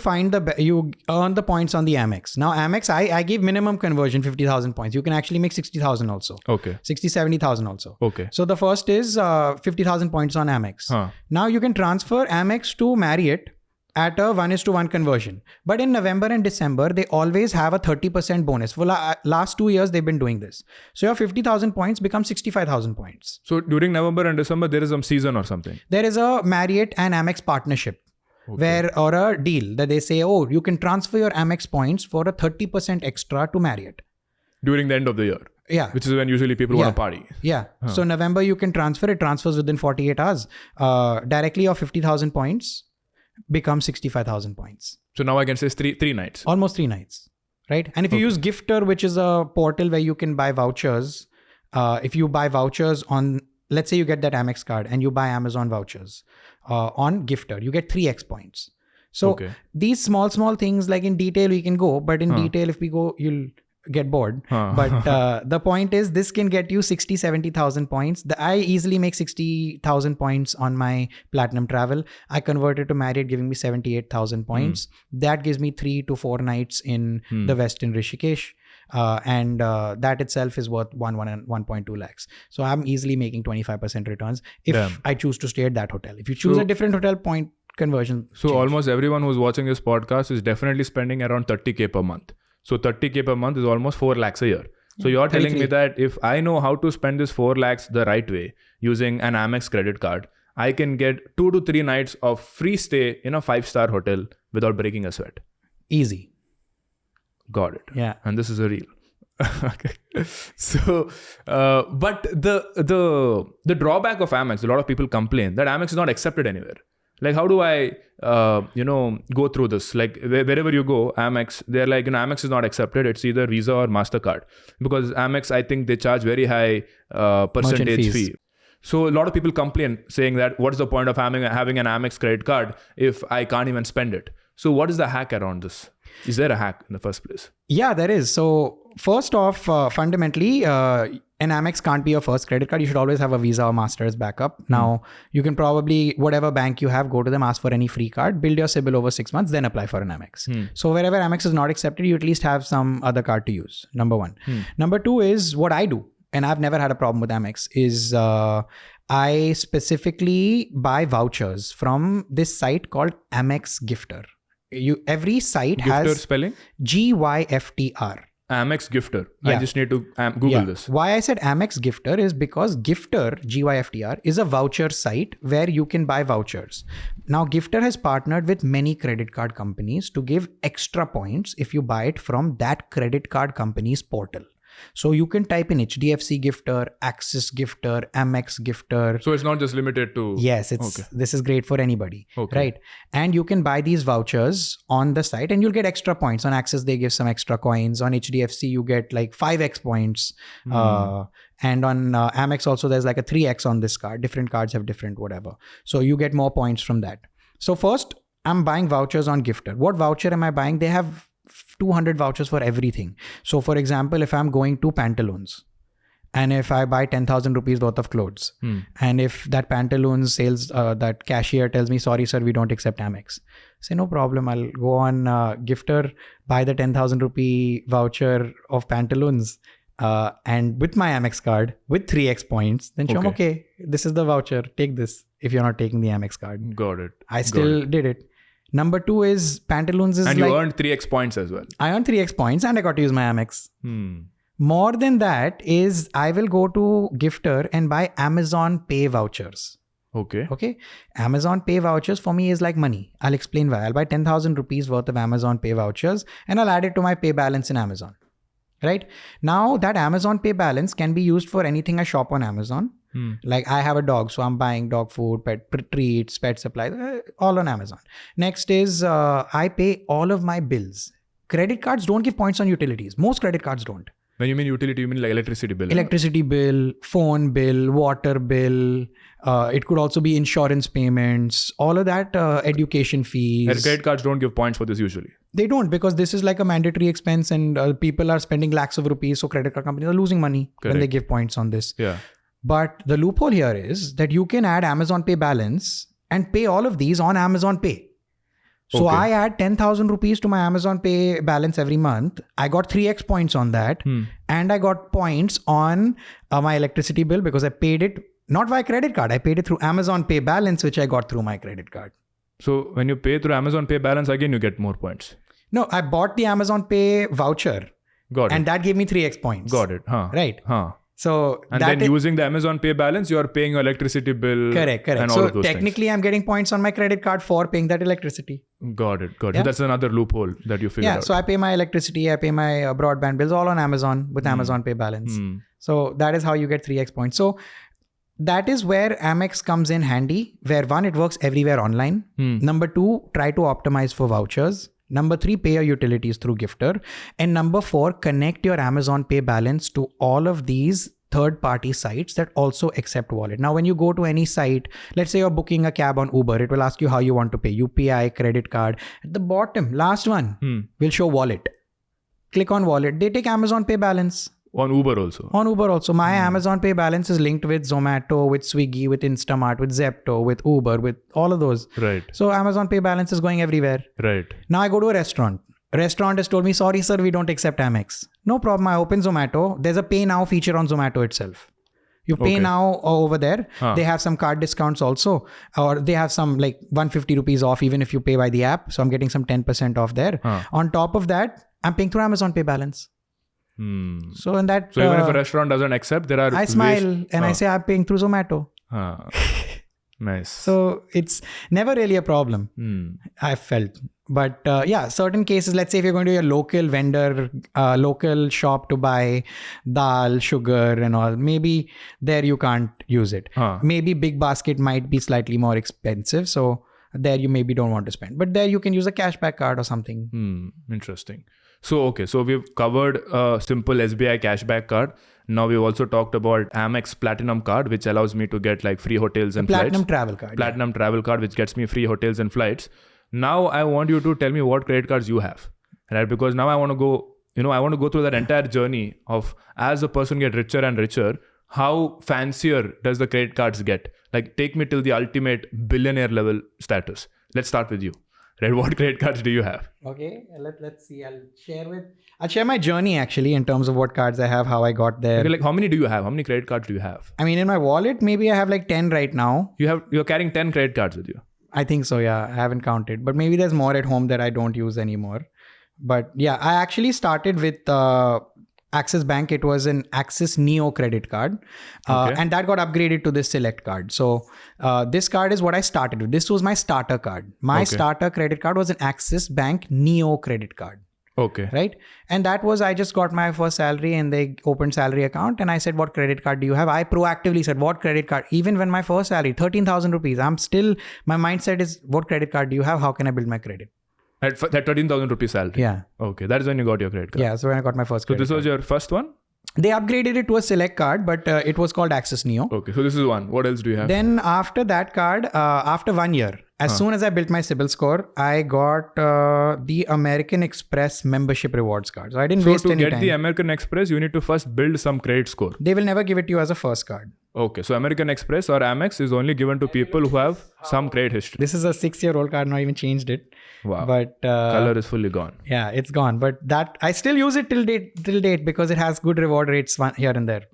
you earn the points on the Amex. Now Amex, I give minimum conversion 50,000 points. You can actually make 60,000 also. Okay. 60, 70,000 also. Okay. So the first is 50,000 points on Amex. Now you can transfer Amex to Marriott at a 1:1 conversion. But in November and December, they always have a 30% bonus. For last 2 years, they've been doing this. So your 50,000 points become 65,000 points. So during November and December, there is some season or something. There is a Marriott and Amex partnership. Okay. Or a deal that they say, you can transfer your Amex points for a 30% extra to Marriott. During the end of the year. Yeah. Which is when usually people want to party. Yeah. So November, you can transfer. It transfers within 48 hours. Directly your 50,000 points become 65,000 points. So now I can say 3 nights. Almost 3 nights. Right? And if you use Gifter, which is a portal where you can buy vouchers, if you buy vouchers on, let's say you get that Amex card and you buy Amazon vouchers on Gifter, you get 3x points. So these small things, like in detail we can go, but in detail if we go, you'll get bored. But the point is, this can get you 60, 70,000 points. I easily make 60,000 points on my Platinum Travel. I converted to Marriott, giving me 78,000 points. That gives me 3 to 4 nights in the Westin Rishikesh. And that itself is worth 1.2 lakhs. So I'm easily making 25% returns if I choose to stay at that hotel. If you choose a different hotel, point conversion. So almost everyone who's watching this podcast is definitely spending around 30K per month. So 30K per month is almost 4 lakhs a year. So you're telling me that if I know how to spend this 4 lakhs the right way using an Amex credit card, I can get 2 to 3 nights of free stay in a 5-star hotel without breaking a sweat. Easy. Got it. Yeah. And this is a real. Okay. So, but the drawback of Amex, a lot of people complain that Amex is not accepted anywhere. Like, how do I, go through this? Like, wherever you go, Amex, they're like, Amex is not accepted. It's either Visa or MasterCard. Because Amex, I think they charge very high percentage fee. So a lot of people complain saying that what's the point of having an Amex credit card if I can't even spend it? So what is the hack around this? Is there a hack in the first place? Yeah, there is. So first off, fundamentally, an Amex can't be your first credit card. You should always have a Visa or Master as backup. Now, you can probably, whatever bank you have, go to them, ask for any free card, build your CIBIL over 6 months, then apply for an Amex. So wherever Amex is not accepted, you at least have some other card to use. Number one. Number two is what I do. And I've never had a problem with Amex, is I specifically buy vouchers from this site called Amex Gifter. Every site Gifter has spelling? GYFTR. Amex Gifter. Yeah. I just need to Google this. Why I said Amex Gifter is because Gifter, GYFTR, is a voucher site where you can buy vouchers. Now, Gifter has partnered with many credit card companies to give extra points if you buy it from that credit card company's portal. So you can type in HDFC Gifter, Axis Gifter, Amex Gifter. So it's not just limited to... Yes, this is great for anybody, right? And you can buy these vouchers on the site and you'll get extra points. On Axis, they give some extra coins. On HDFC, you get like 5x points. And on Amex also, there's like a 3x on this card. Different cards have different whatever. So you get more points from that. So first, I'm buying vouchers on Gifter. What voucher am I buying? They have 200 vouchers for everything. So for example, if I'm going to Pantaloons and if I buy 10,000 rupees worth of clothes and if that Pantaloons sales, that cashier tells me, sorry, sir, we don't accept Amex. Say, no problem. I'll go on Gifter, buy the 10,000 rupee voucher of Pantaloons and with my Amex card with 3x points, then show them, okay, this is the voucher. Take this if you're not taking the Amex card. Got it. I still did it. Number two is Pantaloons is and you earned 3x points as well. I earned 3x points and I got to use my Amex. More than that is I will go to Gifter and buy Amazon Pay vouchers. Okay. Amazon Pay vouchers for me is like money. I'll explain why. I'll buy 10,000 rupees worth of Amazon Pay vouchers and I'll add it to my pay balance in Amazon. Right? Now that Amazon Pay balance can be used for anything I shop on Amazon. Like I have a dog, so I'm buying dog food, pet treats, pet supplies, all on Amazon. Next is I pay all of my bills. Credit cards don't give points on utilities. Most credit cards don't. When you mean utility, you mean like electricity bill? Electricity bill, phone bill, water bill. It could also be insurance payments, all of that, education fees. And credit cards don't give points for this usually. They don't, because this is like a mandatory expense and people are spending lakhs of rupees. So credit card companies are losing money when they give points on this. Yeah. But the loophole here is that you can add Amazon Pay balance and pay all of these on Amazon Pay. So I add 10,000 rupees to my Amazon Pay balance every month. I got 3x points on that. And I got points on my electricity bill because I paid it not via credit card. I paid it through Amazon Pay balance, which I got through my credit card. So when you pay through Amazon Pay balance, again, you get more points. No, I bought the Amazon Pay voucher. Got it. And that gave me 3x points. Got it. Right. So and then using the Amazon Pay balance, you are paying your electricity bill. Correct. And all so of those technically, I'm getting points on my credit card for paying that electricity. Got it. Yeah? That's another loophole that you figured out. Yeah. So I pay my electricity, I pay my broadband bills all on Amazon with Amazon Pay balance. So that is how you get 3x points. So that is where Amex comes in handy, where one, it works everywhere online. Number two, try to optimize for vouchers. Number three, pay your utilities through Gifter. And number four, connect your Amazon Pay balance to all of these third-party sites that also accept wallet. Now, when you go to any site, let's say you're booking a cab on Uber, it will ask you how you want to pay, UPI, credit card. At the bottom, last one, will show wallet. Click on wallet. They take Amazon Pay balance. On Uber also. My Amazon Pay balance is linked with Zomato, with Swiggy, with Instamart, with Zepto, with Uber, with all of those. Right. So Amazon Pay balance is going everywhere. Right. Now I go to a restaurant. Restaurant has told me, sorry, sir, we don't accept Amex. No problem. I open Zomato. There's a pay now feature on Zomato itself. You pay now over there. They have some card discounts also, or they have some like 150 rupees off even if you pay by the app. So I'm getting some 10% off there. On top of that, I'm paying through Amazon Pay balance. So in that, so even if a restaurant doesn't accept, there are I smile and I say I'm paying through Zomato. Nice. So it's never really a problem, I felt. But yeah, certain cases, let's say if you're going to a local vendor, local shop to buy dal, sugar and all, maybe there you can't use it. Maybe Big Basket might be slightly more expensive. So there you maybe don't want to spend. But there you can use a cashback card or something. Interesting. So, okay. So we've covered a simple SBI cashback card. Now we've also talked about Amex Platinum card, which allows me to get like free hotels and Platinum flights. travel card. Platinum travel card, which gets me free hotels and flights. Now I want you to tell me what credit cards you have, right? Because now I want to go, I want to go through that entire journey of as a person get richer and richer, how fancier does the credit cards get? Like take me till the ultimate billionaire level status. Let's start with you, right? What credit cards do you have? Okay, let's see. I'll share my journey actually in terms of what cards I have, how I got there. Okay, like how many do you have? How many credit cards do you have? I mean, in my wallet, maybe I have like 10 right now. You're carrying 10 credit cards with you. I think so, yeah. I haven't counted. But maybe there's more at home that I don't use anymore. But yeah, I actually started with Axis Bank. It was an Axis Neo credit card. And that got upgraded to this Select card. So this card is what I started with. This was my starter card. My starter credit card was an Axis Bank Neo credit card. Okay. Right. And that was, I just got my first salary and they opened salary account and I said, what credit card do you have? I proactively said, what credit card? Even when my first salary, 13,000 rupees, I'm still, my mindset is, what credit card do you have? How can I build my credit? That 13,000 rupees salary? Yeah. Okay. That is when you got your credit card? Yeah. So when I got my first credit So this was your first one? They upgraded it to a Select card, but it was called Axis Neo. Okay. So this is one. What else do you have? Then after that card, after 1 year, as soon as I built my CIBIL score, I got the American Express membership rewards card. So I didn't waste any time. So to get the American Express, you need to first build some credit score. They will never give it to you as a first card. Okay. So American Express or Amex is only given to people who have some credit history. This is a 6-year-old card, not even changed it. Wow. But color is fully gone. Yeah, it's gone. But that I still use it till date because it has good reward rates here and there.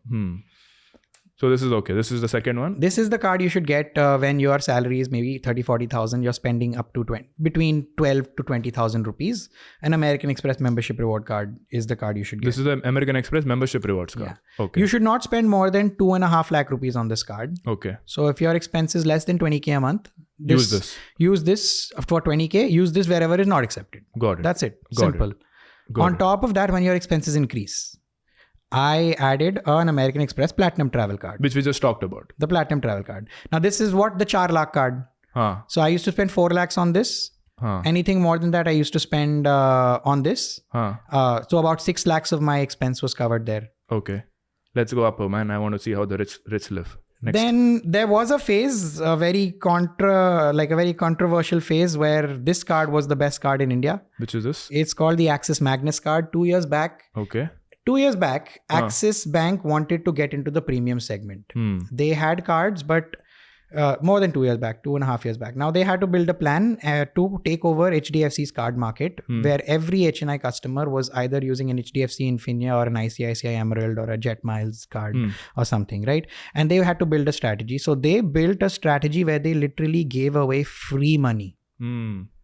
So this is okay. This is the second one. This is the card you should get when your salary is maybe 30,000-40,000. You're spending up to between 12 to 20,000 rupees. An American Express membership reward card is the card you should get. This is the American Express membership rewards card. Yeah. Okay. You should not spend more than 2.5 lakh rupees on this card. Okay. So if your expense is less than 20K a month, use this for 20K. Use this wherever is not accepted. Got it. That's it. Simple. On top of that, when your expenses increase, I added an American Express Platinum Travel Card. Which we just talked about. The Platinum Travel Card. Now this is what the 4 lakh card. So I used to spend 4 lakhs on this. Anything more than that, I used to spend on this. So about 6 lakhs of my expense was covered there. Okay. Let's go up, man. I want to see how the rich live. Next. Then there was a phase, a very controversial phase where this card was the best card in India. Which is this? It's called the Axis Magnus card. 2 years back. Okay. 2 years back, Axis Bank wanted to get into the premium segment. They had cards, but more than 2 years back, 2.5 years back. Now they had to build a plan to take over HDFC's card market, where every HNI customer was either using an HDFC Infinia or an ICICI Emerald or a Jet Miles card or something, right? And they had to build a strategy. So they built a strategy where they literally gave away free money.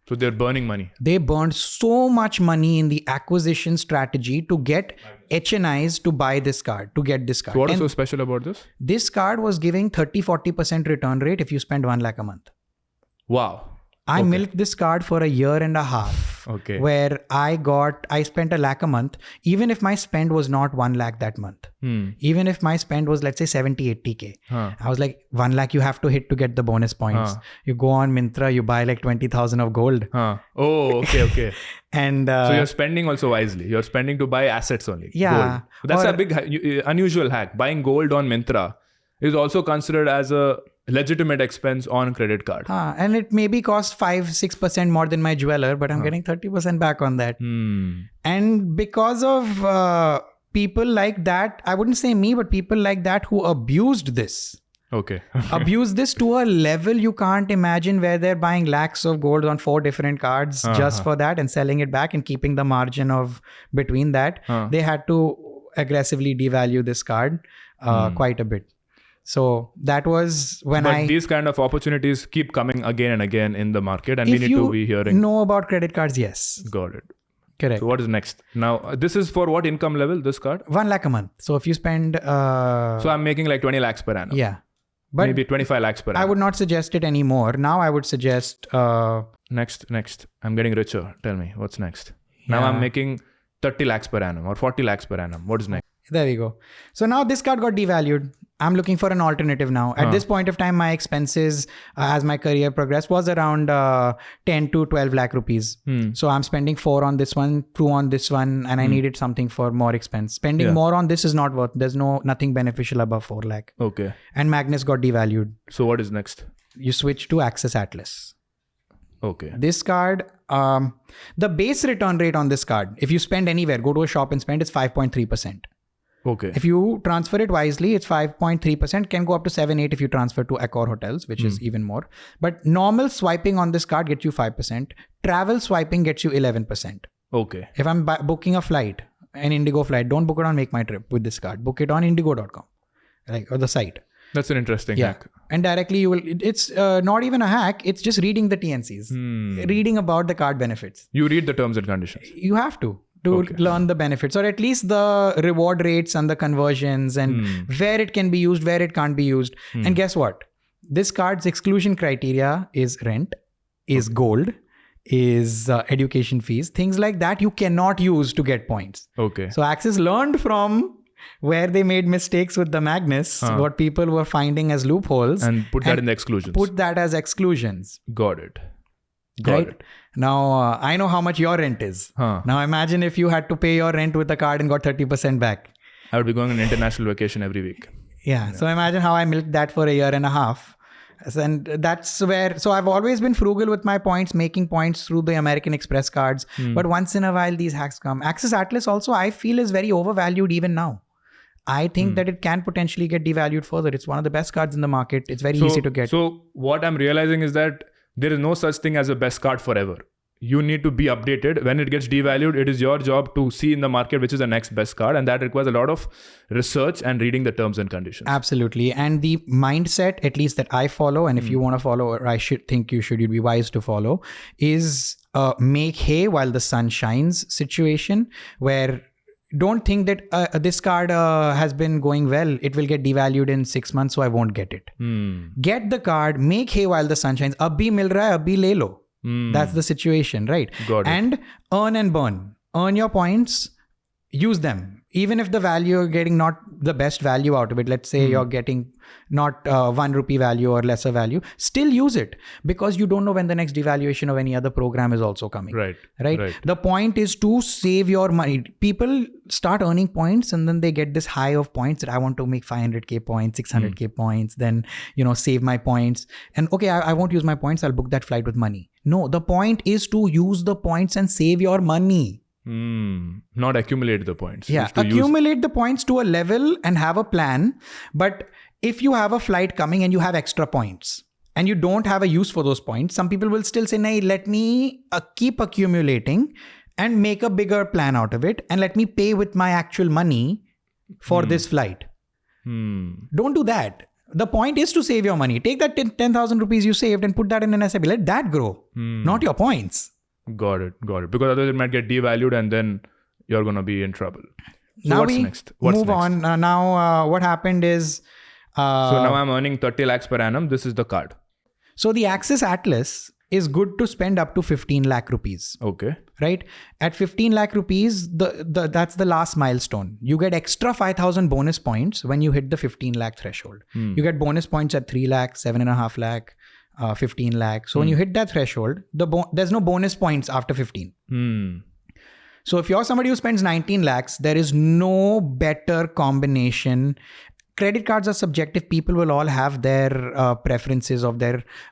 So they're burning money. They burned so much money in the acquisition strategy to get HNIs to buy this card, to get this card. So what is so special about this? This card was giving 30-40% return rate if you spend 1 lakh a month. Wow. I milked this card for a year and a half. Okay. Where I spent 1 lakh a month, even if my spend was not 1 lakh that month. Even if my spend was, let's say 70-80K. I was like, 1 lakh you have to hit to get the bonus points. You go on Myntra, you buy like 20,000 of gold. Oh, okay. And so you're spending also wisely. You're spending to buy assets only. Yeah. Gold. That's a big unusual hack. Buying gold on Myntra is also considered as a legitimate expense on credit card. And it maybe costs 5-6% more than my jeweler, but I'm getting 30% back on that. And because of people like that, I wouldn't say me, but people like that who abused this. Okay. Abused this to a level you can't imagine, where they're buying lakhs of gold on 4 different cards just for that and selling it back and keeping the margin of between that. They had to aggressively devalue this card quite a bit. So that was when But these kind of opportunities keep coming again and again in the market, and we need to be hearing. If you know about credit cards, yes. Got it. Correct. So what is next? Now, this is for what income level, this card? 1 lakh a month. So if you spend... so I'm making like 20 lakhs per annum. Yeah. But maybe 25 lakhs per annum. I would not suggest it anymore. Now I would suggest... Next. I'm getting richer. Tell me, what's next? Now Yeah. I'm making 30 lakhs per annum or 40 lakhs per annum. What is next? There we go. So now this card got devalued. I'm looking for an alternative now. At this point of time, my expenses as my career progressed was around 10 to 12 lakh rupees. So I'm spending 4 on this one, 2 on this one, and I needed something for more expense. Spending more on this is not worth. There's nothing beneficial above 4 lakh. Okay. And Magnus got devalued. So what is next? You switch to Axis Atlas. Okay. This card, the base return rate on this card, if you spend anywhere, go to a shop and spend, it's 5.3%. Okay. If you transfer it wisely, it's 5.3%, can go up to 7-8 if you transfer to Accor hotels, which is even more. But normal swiping on this card gets you 5%. Travel swiping gets you 11%. Okay. If I'm booking a flight, an Indigo flight, don't book it on Make My Trip with this card. Book it on indigo.com, or the site. That's an interesting hack. And directly you will, it's not even a hack, it's just reading the TNCs, reading about the card benefits. You read the terms and conditions. You have to learn the benefits, or at least the reward rates and the conversions and where it can be used, where it can't be used. And guess what? This card's exclusion criteria is rent, is gold, is education fees, things like that you cannot use to get points. Okay. So Axis learned from where they made mistakes with the Magnus, what people were finding as loopholes. And put that in the exclusions. Put that as exclusions. Got it. Right? Now, I know how much your rent is. Now, imagine if you had to pay your rent with a card and got 30% back. I would be going on an international vacation every week. Yeah. So imagine how I milked that for a year and a half. And that's where, so I've always been frugal with my points, making points through the American Express cards. But once in a while, these hacks come. Axis Atlas also, I feel, is very overvalued even now. I think that it can potentially get devalued further. It's one of the best cards in the market. It's very easy to get. So what I'm realizing is that there is no such thing as a best card forever. You need to be updated. When it gets devalued, it is your job to see in the market which is the next best card. And that requires a lot of research and reading the terms and conditions. Absolutely. And the mindset, at least that I follow, and if you want to follow, or I should think you'd be wise to follow, is make hay while the sun shines situation, where don't think that this card has been going well. It will get devalued in 6 months, so I won't get it. Get the card, make hay while the sun shines. Ab bhi mil raha hai, ab bhi le lo. That's the situation, right? Got it. And earn and burn. Earn your points, use them. Even if the value you're getting not the best value out of it, let's say you're getting not 1 rupee value or lesser value, still use it, because you don't know when the next devaluation of any other program is also coming. Right. The point is to save your money. People start earning points and then they get this high of points that I want to make 500k points, 600k points, then, save my points. And okay, I won't use my points. I'll book that flight with money. No, the point is to use the points and save your money. Not accumulate the points. Yeah, accumulate the points to a level and have a plan. But if you have a flight coming and you have extra points and you don't have a use for those points, some people will still say, "Nahi, let me keep accumulating and make a bigger plan out of it, and let me pay with my actual money for this flight." Don't do that. The point is to save your money. Take that 10,000 rupees you saved and put that in an SIP. Let that grow, not your points. Got it. Because otherwise it might get devalued and then you're going to be in trouble. So now what's we next? Move on. Now what happened is... so now I'm earning 30 lakhs per annum. This is the card. So the Axis Atlas is good to spend up to 15 lakh rupees. Okay. Right? At 15 lakh rupees, that's the last milestone. You get extra 5,000 bonus points when you hit the 15 lakh threshold. You get bonus points at 3 lakh, 7.5 lakh, 15 lakh. So when you hit that threshold, there's no bonus points after 15. So if you're somebody who spends 19 lakhs, there is no better combination. Credit cards are subjective. People will all have their preferences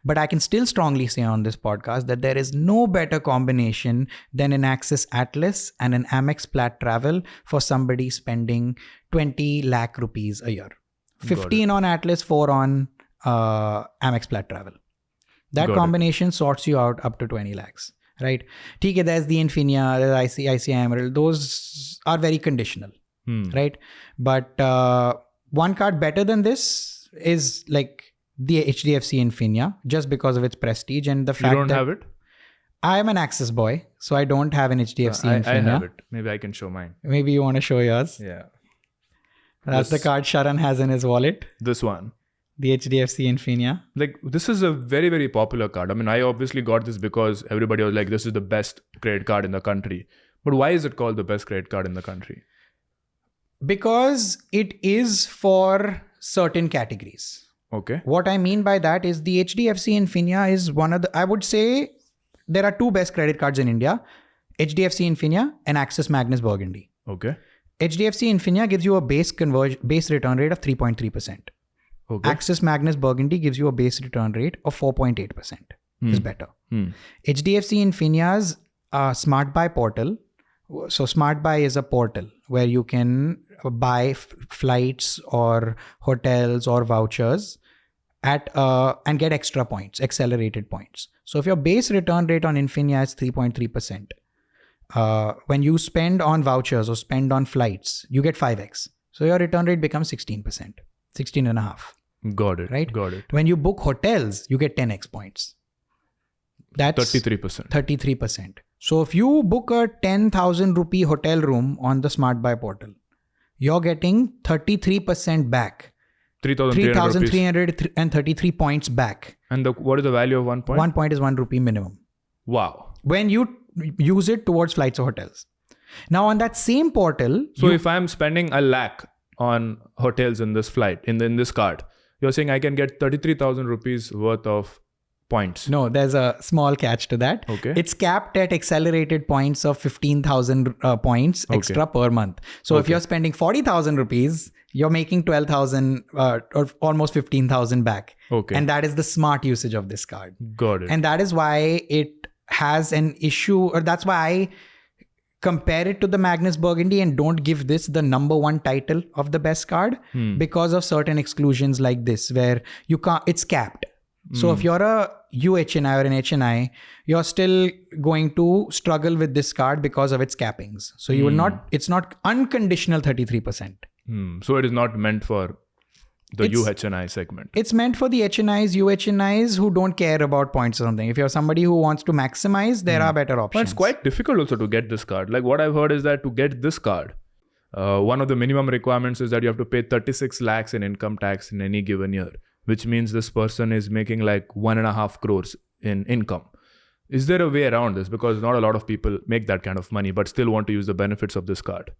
but I can still strongly say on this podcast that there is no better combination than an Axis Atlas and an Amex Plat Travel for somebody spending 20 lakh rupees a year. 15 on Atlas, 4 on Amex Plat Travel. That combination sorts you out up to 20 lakhs, right? TK, there's the Infinia, there's ICICI Emerald. Those are very conditional, right? But one card better than this is like the HDFC Infinia, just because of its prestige and the fact that... You don't have it? I am an Axis boy, so I don't have an HDFC Infinia. I have it. Maybe I can show mine. Maybe you want to show yours? Yeah. That's the card Sharan has in his wallet. This one. The HDFC Infinia. Like, this is a very, very popular card. I mean, I obviously got this because everybody was like, this is the best credit card in the country. But why is it called the best credit card in the country? Because it is for certain categories. Okay. What I mean by that is the HDFC Infinia is one of the, I would say there are two best credit cards in India, HDFC Infinia and Axis Magnus Burgundy. Okay. HDFC Infinia gives you a base return rate of 3.3%. Okay. Axis Magnus Burgundy gives you a base return rate of 4.8%. Is better. HDFC Infinia's Smart Buy portal. So Smart Buy is a portal where you can buy flights or hotels or vouchers at and get extra points, accelerated points. So if your base return rate on Infinia is 3.3%, when you spend on vouchers or spend on flights, you get 5x. So your return rate becomes 16%, 16.5. Got it. Right? Got it. When you book hotels, you get 10x points. That's 33%. 33%. So if you book a 10,000 rupee hotel room on the Smart Buy portal, you're getting 33% back. 3,333 points back. And what is the value of 1 point? 1 point is 1 rupee minimum. Wow. When you use it towards flights or hotels. Now on that same portal. So if I'm spending 1 lakh on hotels in this flight, in this card, you're saying I can get 33,000 rupees worth of points. No, there's a small catch to that. Okay. It's capped at accelerated points of 15,000 points extra per month. So if you're spending 40,000 rupees, you're making 12,000 or almost 15,000 back. Okay. And that is the smart usage of this card. Got it. And that is why it has an issue, or that's why I compare it to the Magnus Burgundy and don't give this the number one title of the best card because of certain exclusions like this, where you can't, it's capped. So if you're a UHNI or an HNI, you're still going to struggle with this card because of its cappings. So you will not, it's not unconditional 33%. So it is not meant for the UHNI segment. It's meant for the HNIs, UHNIs who don't care about points or something. If you're somebody who wants to maximize, there are better options. But it's quite difficult also to get this card. Like what I've heard is that to get this card, one of the minimum requirements is that you have to pay 36 lakhs in income tax in any given year, which means this person is making like 1.5 crores in income. Is there a way around this? Because not a lot of people make that kind of money, but still want to use the benefits of this card.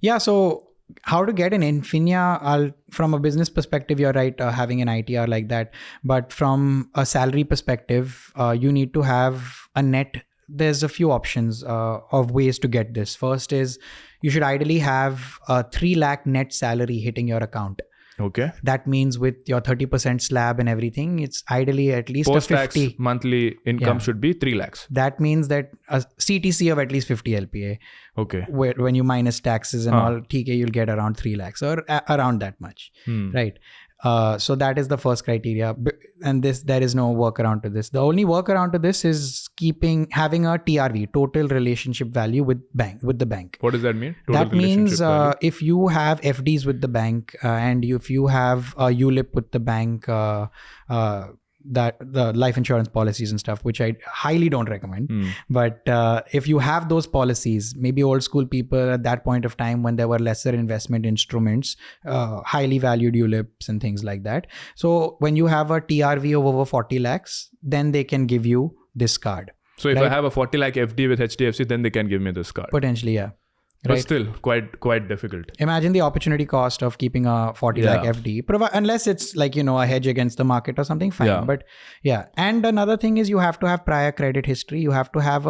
Yeah, so how to get an Infinia, from a business perspective, you're right, having an ITR like that. But from a salary perspective, you need to have a net. There's a few options of ways to get this. First is you should ideally have a 3 lakh net salary hitting your account. Okay. That means with your 30% slab and everything, it's ideally at least post-tax a 50. monthly income should be 3 lakhs. That means that a CTC of at least 50 LPA. Okay. Where when you minus taxes and all, TK, you'll get around 3 lakhs or around that much. Right. So that is the first criteria. And there is no workaround to this. The only workaround to this is having a TRV, total relationship value with the bank. What does that mean? That means if you have FDs with the bank and if you have a ULIP with the bank, that the life insurance policies and stuff, which I highly don't recommend. But if you have those policies, maybe old school people at that point of time when there were lesser investment instruments, highly valued ULIPs and things like that. So when you have a TRV of over 40 lakhs, then they can give you this card. So if I have a 40 lakh FD with HDFC, then they can give me this card. Potentially, yeah. But still quite difficult. Imagine the opportunity cost of keeping a 40 lakh FD, unless it's like, a hedge against the market or something, fine. Yeah. But yeah. And another thing is you have to have prior credit history. You have to have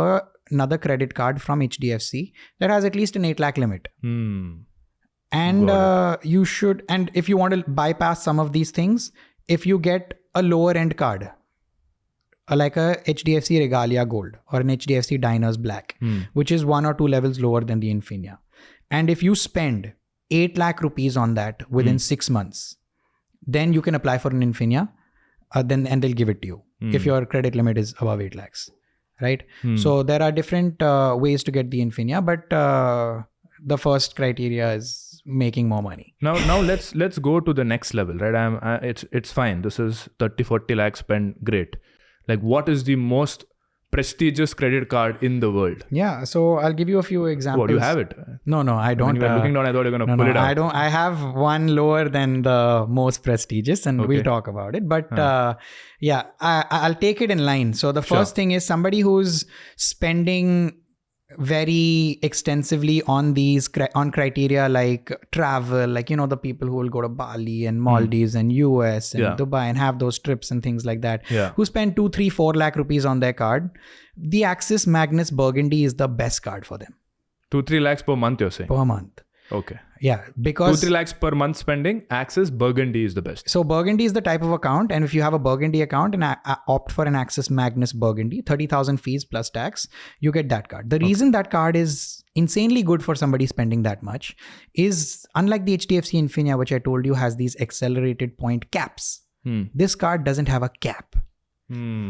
another credit card from HDFC that has at least an 8 lakh limit. And you should, and if you want to bypass some of these things, if you get a lower end card, like a HDFC Regalia Gold or an HDFC Diners Black, which is 1 or 2 levels lower than the Infinia. And if you spend 8 lakh rupees on that within 6 months, then you can apply for an Infinia and they'll give it to you if your credit limit is above 8 lakhs, right? So there are different ways to get the Infinia, but the first criteria is making more money. Now let's go to the next level, right? It's fine. This is 30-40 lakhs spent, great. Like what is the most prestigious credit card in the world? Yeah, so I'll give you a few examples. Oh, do you have it? No, I don't. When you were looking down, I thought you were going to pull it out. I don't. I have one lower than the most prestigious, and we'll talk about it. But yeah, I'll take it in line. So the first thing is somebody who's spending very extensively on these on criteria like travel, like, you know, the people who will go to Bali and Maldives and US and Dubai and have those trips and things like that, who spend 2, 3, 4 lakh rupees on their card. The Axis Magnus Burgundy is the best card for them. 2-3 lakhs per month, you're saying? Per month. Okay. Yeah, because 2-3 lakhs per month spending, Axis Burgundy is the best. So Burgundy is the type of account, and if you have a Burgundy account and opt for an Axis Magnus Burgundy, 30,000 fees plus tax, you get that card. The reason that card is insanely good for somebody spending that much is, unlike the HDFC Infinia, which I told you has these accelerated point caps, this card doesn't have a cap.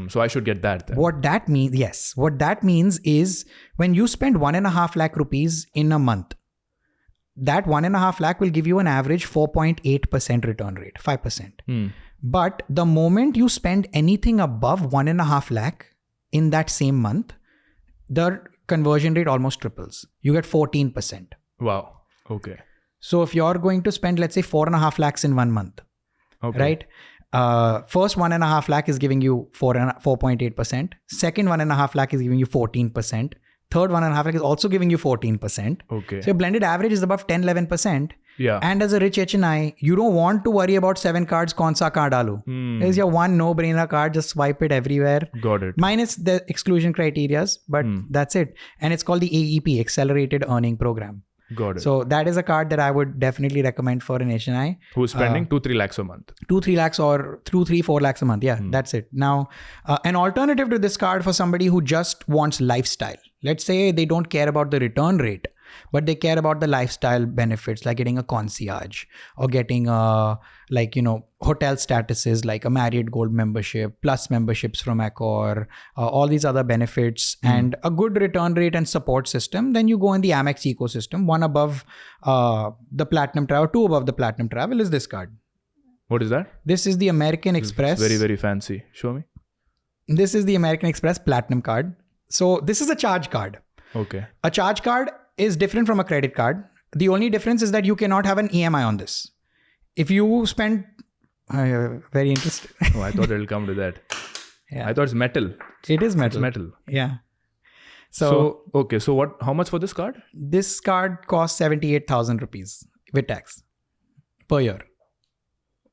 So I should get that then. What that means is when you spend 1.5 lakh rupees in a month, that 1.5 lakh will give you an average 4.8% return rate, 5%. But the moment you spend anything above 1.5 lakh in that same month, the conversion rate almost triples. You get 14%. Wow. Okay. So if you're going to spend, let's say, 4.5 lakhs in 1 month, right? First 1.5 lakh is giving you 4.8%. Second 1.5 lakh is giving you 14%. Third 1.5 lakh is also giving you 14%. Okay. So your blended average is above 10-11%. Yeah. And as a rich HNI, you don't want to worry about 7 cards. Kaun sa card dalu? There's your one no-brainer card. Just swipe it everywhere. Got it. Minus the exclusion criterias, but that's it. And it's called the AEP, Accelerated Earning Program. Got it. So that is a card that I would definitely recommend for an HNI. Who's spending 2-3 lakhs a month? 2-3 lakhs or 2-3-4 lakhs a month. Yeah, that's it. Now, an alternative to this card for somebody who just wants lifestyle. Let's say they don't care about the return rate, but they care about the lifestyle benefits, like getting a concierge or getting hotel statuses like a Marriott Gold membership, plus memberships from Accor, all these other benefits, and a good return rate and support system. Then you go in the Amex ecosystem. One above the Platinum Travel, 2 above the Platinum Travel is this card. What is that? This is the American Express. It's very, very fancy. Show me. This is the American Express Platinum card. So this is a charge card. Okay. A charge card is different from a credit card. The only difference is that you cannot have an EMI on this. If you spend... very interesting. Oh, I thought it'll come to that. Yeah. I thought it's metal. It is metal. It's metal. Yeah. So okay. So how much for this card? This card costs 78,000 rupees with tax per year.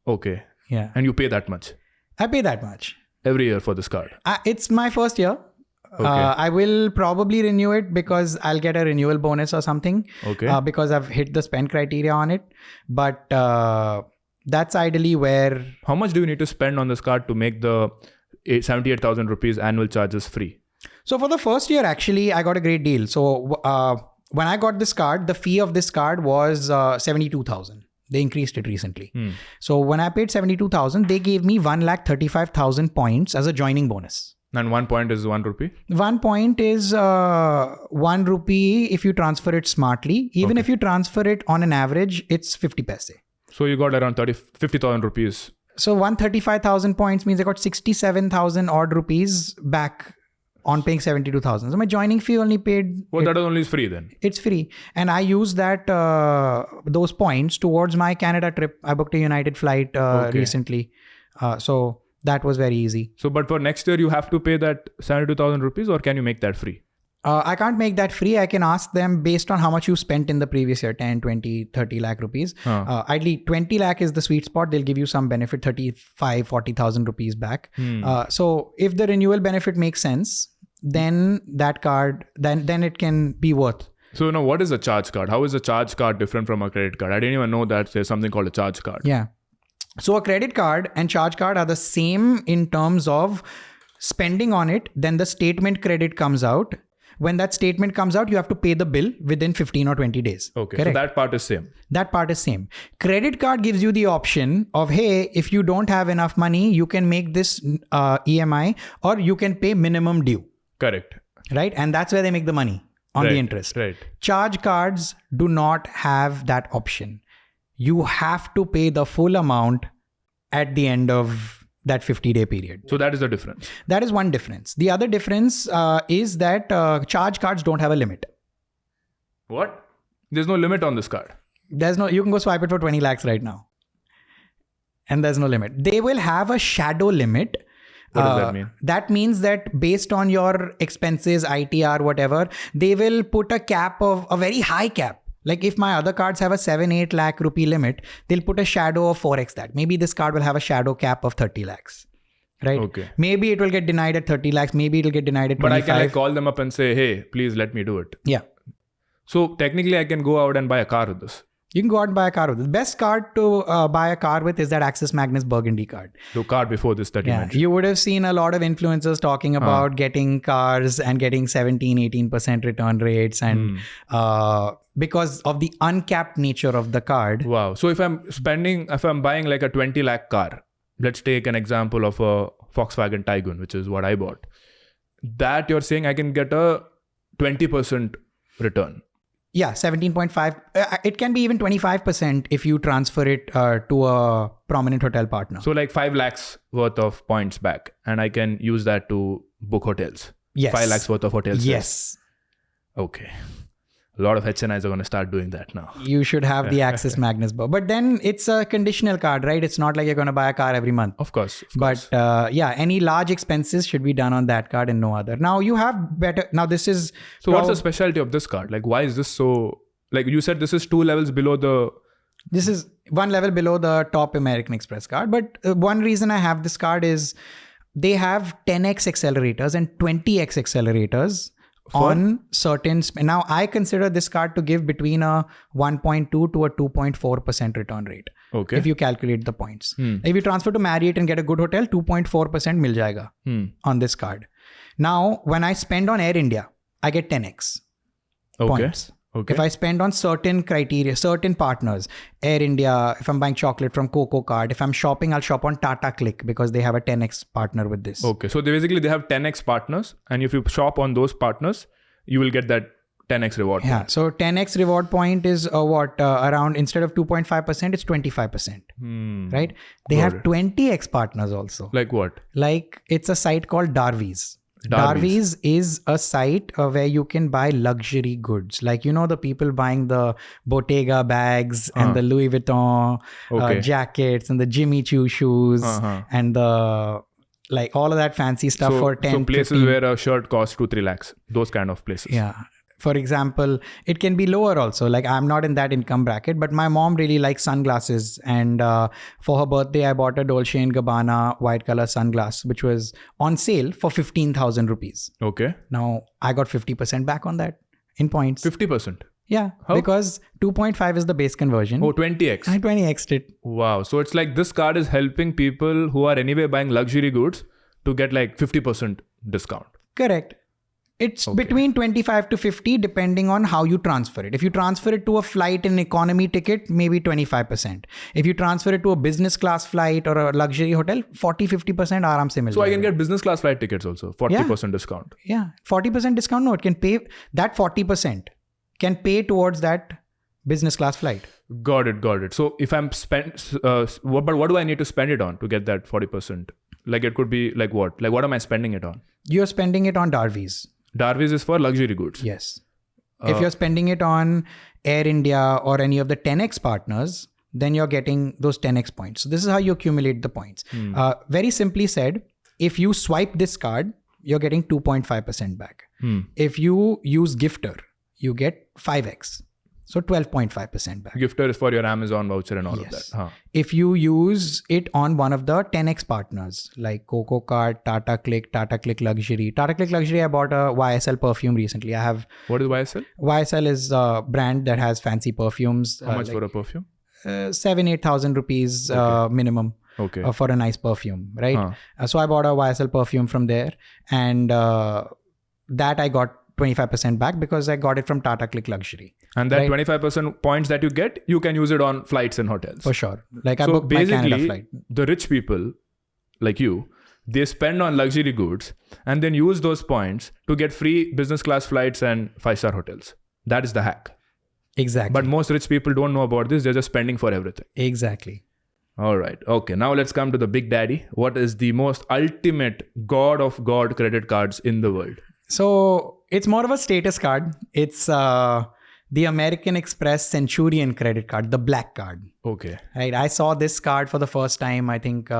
Okay. Yeah. And you pay that much? I pay that much. Every year for this card? It's my first year. Okay. I will probably renew it because I'll get a renewal bonus or something. Okay. Because I've hit the spend criteria on it. But that's ideally where... How much do you need to spend on this card to make the 78,000 rupees annual charges free? So for the first year, actually, I got a great deal. So when I got this card, the fee of this card was 72,000. They increased it recently. So when I paid 72,000, they gave me 1,35,000 points as a joining bonus. And 1 point is 1 rupee? 1 point is 1 rupee if you transfer it smartly. Even if you transfer it on an average, it's 50 paise. So you got around 50,000 rupees. So 135,000 points means I got 67,000 odd rupees back on paying 72,000. So my joining fee only paid... Well, that only is free then? It's free. And I used that those points towards my Canada trip. I booked a United flight recently. So that was very easy. So, but for next year, you have to pay that 72,000 rupees or can you make that free? I can't make that free. I can ask them based on how much you spent in the previous year, 10, 20, 30 lakh rupees. Ideally, 20 lakh is the sweet spot. They'll give you some benefit, 35, 40,000 rupees back. So if the renewal benefit makes sense, then that card, then it can be worth. So now what is a charge card? How is a charge card different from a credit card? I didn't even know that there's something called a charge card. Yeah. So a credit card and charge card are the same in terms of spending on it. Then the statement credit comes out. When that statement comes out, you have to pay the bill within 15 or 20 days. Okay. Correct? So that part is same. That part is same. Credit card gives you the option of, hey, if you don't have enough money, you can make this EMI or you can pay minimum due. Correct. Right? And that's where they make the money on the interest. Right. Charge cards do not have that option. You have to pay the full amount at the end of that 50-day period. So that is the difference. That is one difference. The other difference is that charge cards don't have a limit. What? There's no limit on this card. You can go swipe it for 20 lakhs right now. And there's no limit. They will have a shadow limit. What does that mean? That means that based on your expenses, ITR, whatever, they will put a cap of a very high cap. Like if my other cards have a 7-8 lakh rupee limit, they'll put a shadow of 4x that. Maybe this card will have a shadow cap of 30 lakhs. Right? Okay. Maybe it will get denied at 30 lakhs. Maybe it'll get denied at 25. But I can like call them up and say, hey, please let me do it. Yeah. So technically I can go out and buy a car with this. You can go out and buy a car with this. The best card to buy a car with is that Axis Magnus Burgundy card. The card before this that you mentioned. You would have seen a lot of influencers talking about getting cars and getting 17-18% return rates and because of the uncapped nature of the card. Wow. So if I'm buying like a 20 lakh car, let's take an example of a Volkswagen Tiguan, which is what I bought. That you're saying I can get a 20% return. Yeah, 17.5. It can be even 25% if you transfer it to a prominent hotel partner. So like 5 lakhs worth of points back and I can use that to book hotels. Yes. 5 lakhs worth of hotels. Yes. Okay. A lot of HNIs are going to start doing that now. You should have the Axis Magnus. But then it's a conditional card, right? It's not like you're going to buy a car every month. Of course. But any large expenses should be done on that card and no other. Now you have better. Now this is. So what's the specialty of this card? Like why is this so, like you said, this is 2 levels below the. This is 1 level below the top American Express card. But one reason I have this card is they have 10x accelerators and 20x accelerators. On certain, now I consider this card to give between a 1.2 to a 2.4% return rate. Okay. If you calculate the points. If you transfer to Marriott and get a good hotel, 2.4% mil jayega on this card. Now, when I spend on Air India, I get 10x points. Okay. If I spend on certain criteria, certain partners, Air India, if I'm buying chocolate from Coco Card, if I'm shopping, I'll shop on Tata Click because they have a 10x partner with this. Okay. So they have 10x partners. And if you shop on those partners, you will get that 10x reward point. Yeah. So 10x reward point is around, instead of 2.5%, it's 25%. Right? They have 20x partners also. Like what? Like it's a site called Darvies. Darvies is a site where you can buy luxury goods. Like, the people buying the Bottega bags and the Louis Vuitton jackets and the Jimmy Choo shoes and the, like all of that fancy stuff for 10, So places 15. where a shirt costs 2-3 lakhs. Those kind of places. Yeah. For example, it can be lower also. Like I'm not in that income bracket, but my mom really likes sunglasses. And for her birthday, I bought a Dolce & Gabbana white color sunglass, which was on sale for 15,000 rupees. Okay. Now I got 50% back on that in points. 50%? Yeah. How? Because 2.5 is the base conversion. Oh, 20x. I 20x'd it. Wow. So it's like this card is helping people who are anyway buying luxury goods to get like 50% discount. Correct. It's between 25 to 50 depending on how you transfer it. If you transfer it to a flight and economy ticket, maybe 25%. If you transfer it to a business class flight or a luxury hotel, 40-50% aaram se mil So I jayega. can get business class flight tickets also, 40% discount. Yeah, 40% discount. No, it can pay that 40% can pay towards that business class flight. Got it. So if I'm but what do I need to spend it on to get that 40%? Like it could be like what? Like what am I spending it on? You're spending it on Darvies. Darvies is for luxury goods. Yes. If you're spending it on Air India or any of the 10x partners, then you're getting those 10x points. So this is how you accumulate the points. Very simply said, if you swipe this card, you're getting 2.5% back. If you use Gifter, you get 5x. So 12.5% back. Gifter is for your Amazon voucher and all of that. Huh. If you use it on one of the 10x partners like Coco Card, Tata Click Luxury. Tata Click Luxury, I bought a YSL perfume recently. What is YSL? YSL is a brand that has fancy perfumes. How much for a perfume? 7,000-8,000 rupees minimum. Okay. For a nice perfume, right? So I bought a YSL perfume from there, and that I got 25% back because I got it from Tata Click Luxury. And that 25% points that you get, you can use it on flights and hotels. For sure. Like I booked my Canada flight. The rich people like you, they spend on luxury goods and then use those points to get free business class flights and 5-star hotels. That is the hack. Exactly. But most rich people don't know about this. They're just spending for everything. Exactly. All right. Okay. Now let's come to the big daddy. What is the most ultimate god of god credit cards in the world? So it's more of a status card. It's the American Express Centurion credit card, the black card. Okay. Right. I saw this card for the first time, I think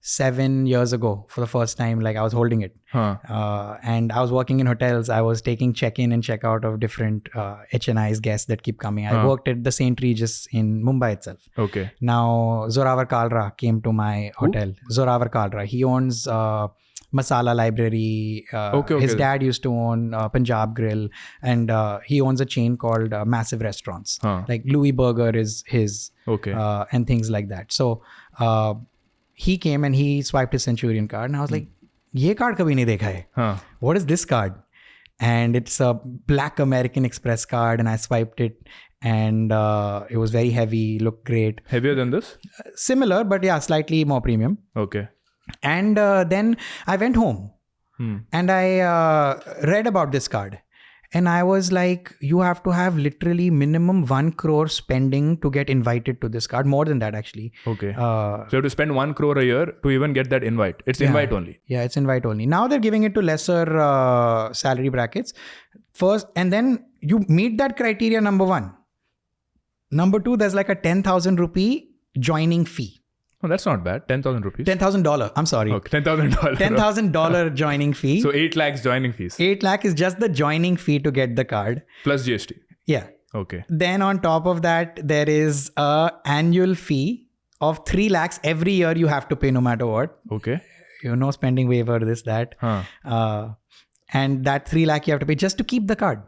7 years ago for the first time, like I was holding it. And I was working in hotels. I was taking check-in and check-out of different HNI's guests that keep coming. I worked at the St. Regis in Mumbai itself. Okay. Now, Zorawar Kalra came to my hotel. Zorawar Kalra. He owns Masala Library. His dad used to own Punjab Grill. And he owns a chain called Massive Restaurants. Like Louis Burger is his. Okay. And things like that. So, he came and he swiped his Centurion card. And I was like, ye card kabhi nahi dekha hai. What is this card? And it's a black American Express card. And I swiped it. And it was very heavy, looked great. Heavier than this? Similar, but yeah, slightly more premium. Okay. And then I went home. And I read about this card. And I was like, you have to have literally minimum 1 crore spending to get invited to this card. More than that, actually. Okay. So you have to spend 1 crore a year to even get that invite. It's invite only. Yeah, it's invite only. Now they're giving it to lesser salary brackets. First, and then you meet that criteria, number 1. Number 2, there's like a 10,000 rupee joining fee. Oh, that's not bad. 10,000 rupees. $10,000. I'm sorry. Okay, $10,000. $10,000 joining fee. So 8 lakhs joining fees. 8 lakh is just the joining fee to get the card. Plus GST. Yeah. Okay. Then on top of that, there is a annual fee of 3 lakhs every year you have to pay no matter what. Okay. You know, spending waiver, this, that. And that 3 lakh you have to pay just to keep the card.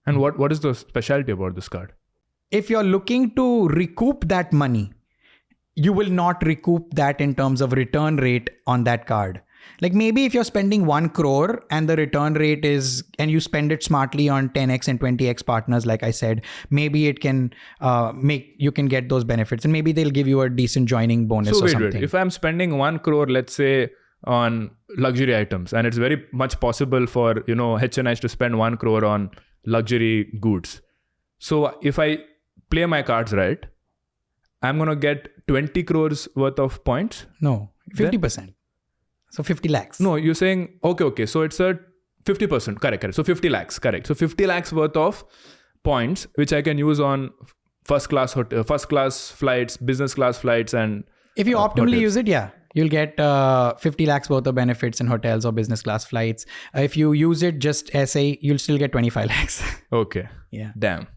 And what is the specialty about this card? If you're looking to recoup that money, you will not recoup that in terms of return rate on that card. Like maybe if you're spending 1 crore and the return rate is, and you spend it smartly on 10x and 20x partners, like I said, maybe it can you can get those benefits and maybe they'll give you a decent joining bonus or something. Wait. If I'm spending 1 crore, let's say on luxury items, and it's very much possible for, HNIs to spend 1 crore on luxury goods. So if I play my cards right, I'm going to get 20 crores worth of points? No, 50%. So 50 lakhs. No, you're saying, okay. So it's a 50%. Correct. So 50 lakhs. Correct. So 50 lakhs worth of points, which I can use on first class flights, business class flights. And if you optimally use it, yeah, you'll get 50 lakhs worth of benefits in hotels or business class flights. If you use it just SA, you'll still get 25 lakhs. Okay. Yeah. Damn.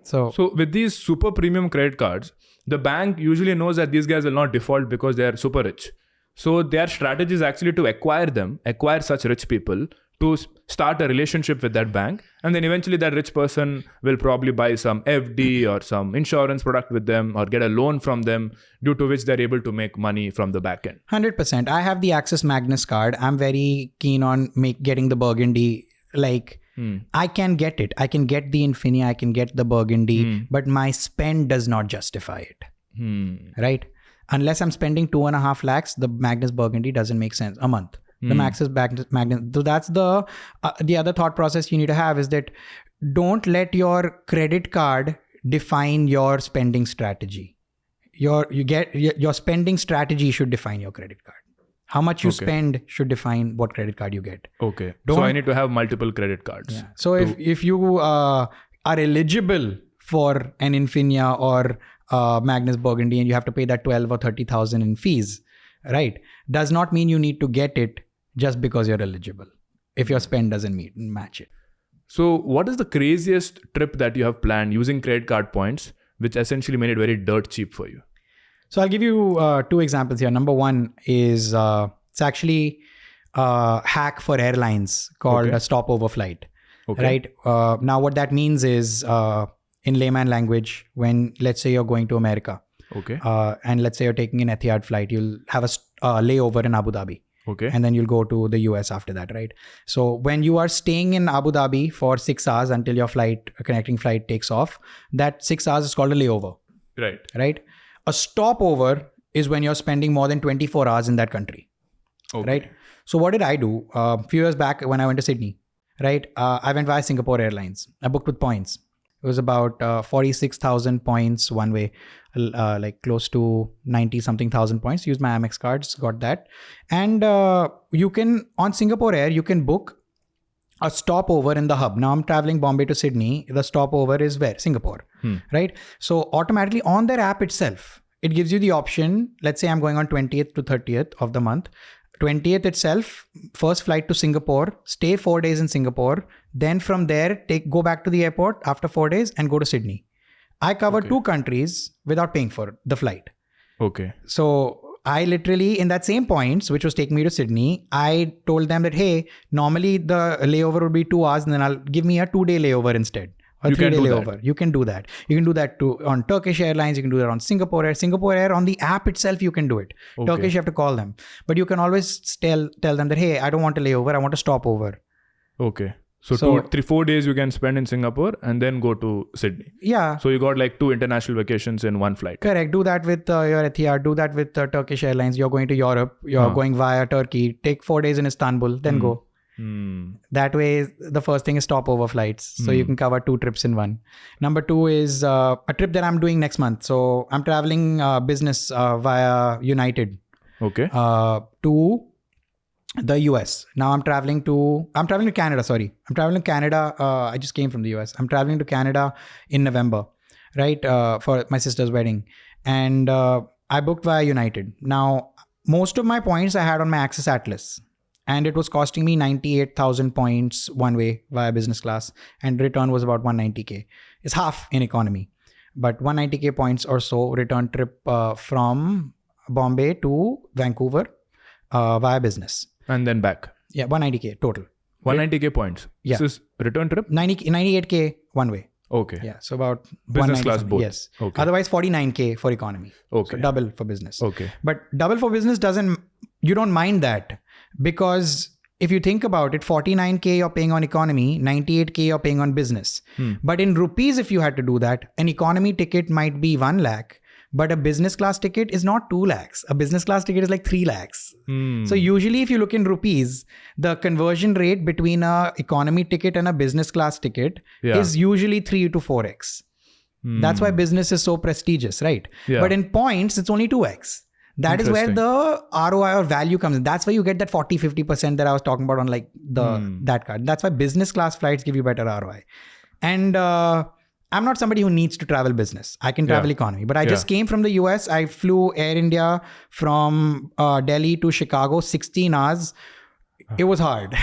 So with these super premium credit cards, the bank usually knows that these guys will not default because they are super rich. So their strategy is actually to acquire such rich people, to start a relationship with that bank. And then eventually that rich person will probably buy some FD or some insurance product with them or get a loan from them, due to which they're able to make money from the back end. 100%. I have the Axis Magnus card. I'm very keen on getting the Burgundy. Like, I can get it. I can get the Infinia, I can get the Burgundy, but my spend does not justify it. Right? Unless I'm spending 2.5 lakhs, the Magnus Burgundy doesn't make sense a month. The Maxis Magnus. So that's the other thought process you need to have, is that don't let your credit card define your spending strategy. Your spending strategy should define your credit card. How much you spend should define what credit card you get. Okay. So I need to have multiple credit cards. Yeah. So if you are eligible for an Infinia or Magnus Burgundy and you have to pay that 12 or 30,000 in fees, right? Does not mean you need to get it just because you're eligible, if your spend doesn't match it. So what is the craziest trip that you have planned using credit card points, which essentially made it very dirt cheap for you? So I'll give you 2 examples here. Number 1 is it's actually a hack for airlines called a stopover flight. Right? Now what that means is, in layman language, when let's say you're going to America, and let's say you're taking an Etihad flight, you'll have a layover in Abu Dhabi. And then you'll go to the US after that, right? So when you are staying in Abu Dhabi for 6 hours until your connecting flight takes off, that 6 hours is called a layover. Right? A stopover is when you're spending more than 24 hours in that country. Right? So what did I do? A few years back when I went to Sydney, right? I went via Singapore Airlines. I booked with points. It was about 46,000 points one way, like close to 90 something thousand points. Used my Amex cards, got that. And you can, on Singapore Air, you can book a stopover in the hub. Now I'm traveling Bombay to Sydney. The stopover is where? Singapore, right? So automatically on their app itself, it gives you the option. Let's say I'm going on 20th to 30th of the month. 20th itself, first flight to Singapore, stay 4 days in Singapore. Then from there, go back to the airport after 4 days and go to Sydney. I covered 2 countries without paying for the flight. Okay. So I literally, in that same points, which was taking me to Sydney, I told them that, hey, normally the layover would be 2 hours and then I'll give me a 2-day layover instead. A 3-day layover. You can do that. You can do that too on Turkish Airlines. You can do that on Singapore Air. Singapore Air, on the app itself, you can do it. Okay. Turkish, you have to call them. But you can always tell them that, hey, I don't want a layover. I want a stopover. Okay. So 4 days you can spend in Singapore and then go to Sydney. Yeah. So you got like 2 international vacations in one flight. Correct. Do that with your Etihad. Do that with Turkish Airlines. You're going to Europe. You're going via Turkey. Take 4 days in Istanbul. Then go. That way, the first thing is stopover flights. So you can cover 2 trips in one. Number 2 is a trip that I'm doing next month. So I'm traveling business via United. Okay. To the US. Now I'm traveling to Canada. Sorry. I'm traveling to Canada. I just came from the US. I'm traveling to Canada in November, right? For my sister's wedding. And I booked via United. Now, most of my points I had on my Access Atlas. And it was costing me 98,000 points one way via business class. And return was about 190K. It's half in economy. But 190K points or so return trip from Bombay to Vancouver via business. And then back. Yeah, 190K total. 190K points. Yeah. This is return trip? 98K one way. Okay. Yeah, so about business class both. Yes. Okay. Otherwise 49K for economy. Okay. So double for business. Okay. But double for business you don't mind that, because if you think about it, 49K you're paying on economy, 98K you're paying on business. But in rupees, if you had to do that, an economy ticket might be 1 lakh, but a business class ticket is not 2 lakhs. A business class ticket is like 3 lakhs. So usually if you look in rupees, the conversion rate between a economy ticket and a business class ticket is usually 3 to 4x. That's why business is so prestigious, right? Yeah. But in points, it's only 2x. That is where the ROI or value comes in. That's why you get that 40-50% that I was talking about on like that card. That's why business class flights give you better ROI. And I'm not somebody who needs to travel business. I can travel economy. But I just came from the US. I flew Air India from Delhi to Chicago, 16 hours. It was hard.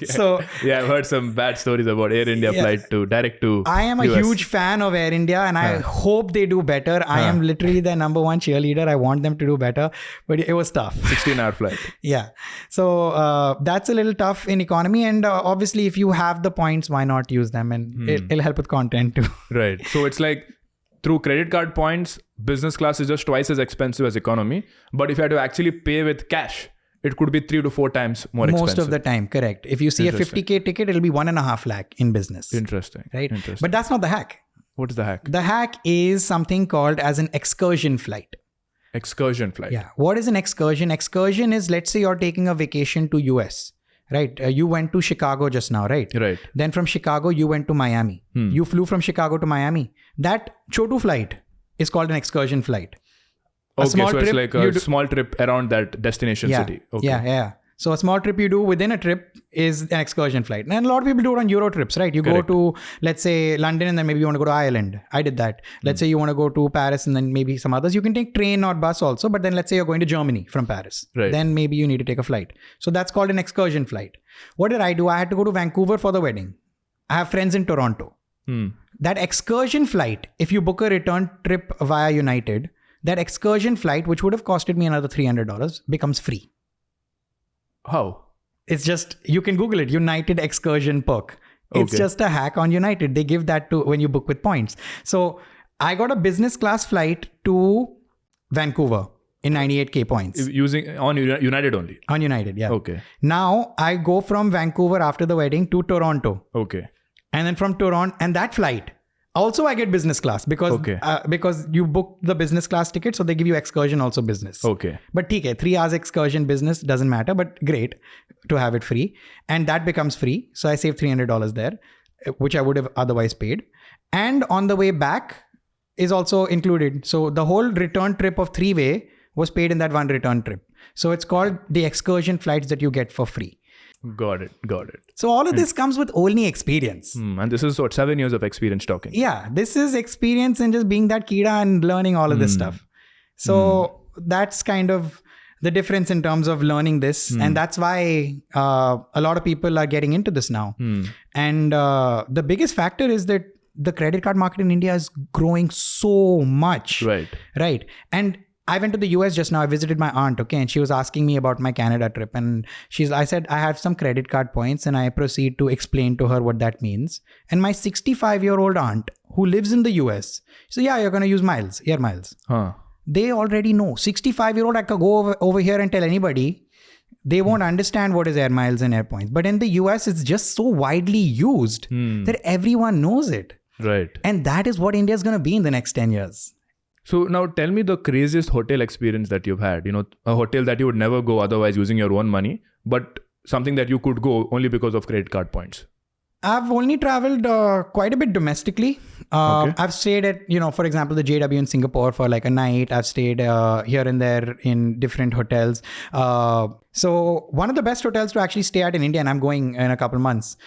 So I've heard some bad stories about Air India flight direct to I am a US. huge fan of Air India and I hope they do better. I am literally their number one cheerleader. I want them to do better, but it was tough. 16-hour flight. Yeah. So that's a little tough in economy. And obviously, if you have the points, why not use them? And it'll help with content too. Right. So it's like through credit card points, business class is just twice as expensive as economy. But if you had to actually pay with cash, it could be 3 to 4 times more expensive. Most of the time, correct. If you see a 50K ticket, it'll be 1.5 lakh in business. Interesting. Right? Interesting. But that's not the hack. What is the hack? The hack is something called as an excursion flight. Excursion flight. Yeah. What is an excursion? Excursion is, let's say you're taking a vacation to US, right? You went to Chicago just now, right? Right. Then from Chicago, you went to Miami. You flew from Chicago to Miami. That Chotu flight is called an excursion flight. Okay, so it's like a small trip around that destination city. Okay. Yeah. So a small trip you do within a trip is an excursion flight. And a lot of people do it on Euro trips, right? You Correct. go to, let's say, London and then maybe you want to go to Ireland. I did that. Let's say you want to go to Paris and then maybe some others. You can take train or bus also. But then let's say you're going to Germany from Paris. Right. Then maybe you need to take a flight. So that's called an excursion flight. What did I do? I had to go to Vancouver for the wedding. I have friends in Toronto. That excursion flight, if you book a return trip via United, that excursion flight, which would have costed me another $300, becomes free. How? It's just, you can Google it, United Excursion Perk. It's just a hack on United. They give that to when you book with points. So I got a business class flight to Vancouver in 98K points. Using on United only? On United, yeah. Okay. Now I go from Vancouver after the wedding to Toronto. Okay. And then from Toronto, and that flight, also I get business class because you book the business class ticket, so they give you excursion also business. Okay. But okay, 3 hours excursion business doesn't matter, but great to have it free. And that becomes free. So I saved $300 there, which I would have otherwise paid. And on the way back is also included. So the whole return trip of 3-way was paid in that one return trip. So it's called the excursion flights that you get for free. Got it. So all of this comes with Olney experience. And this is what, 7 years of experience talking. Yeah, this is experience in just being that Kida and learning all of this stuff. So that's kind of the difference in terms of learning this. And that's why a lot of people are getting into this now. And the biggest factor is that the credit card market in India is growing so much. Right. And I went to the US just now. I visited my aunt, okay, and she was asking me about my Canada trip. And I said, I have some credit card points, and I proceed to explain to her what that means. And my 65-year-old aunt who lives in the US, she said, yeah, you're going to use miles, air miles. They already know. 65-year-old, I could go over here and tell anybody. They won't understand what is air miles and air points. But in the US, it's just so widely used that everyone knows it. Right. And that is what India is going to be in the next 10 years. So now tell me the craziest hotel experience that you've had. A hotel that you would never go otherwise using your own money, but something that you could go only because of credit card points. I've only traveled quite a bit domestically. I've stayed at, for example, the JW in Singapore for like a night. I've stayed here and there in different hotels. So one of the best hotels to actually stay at in India, and I'm going in a couple months,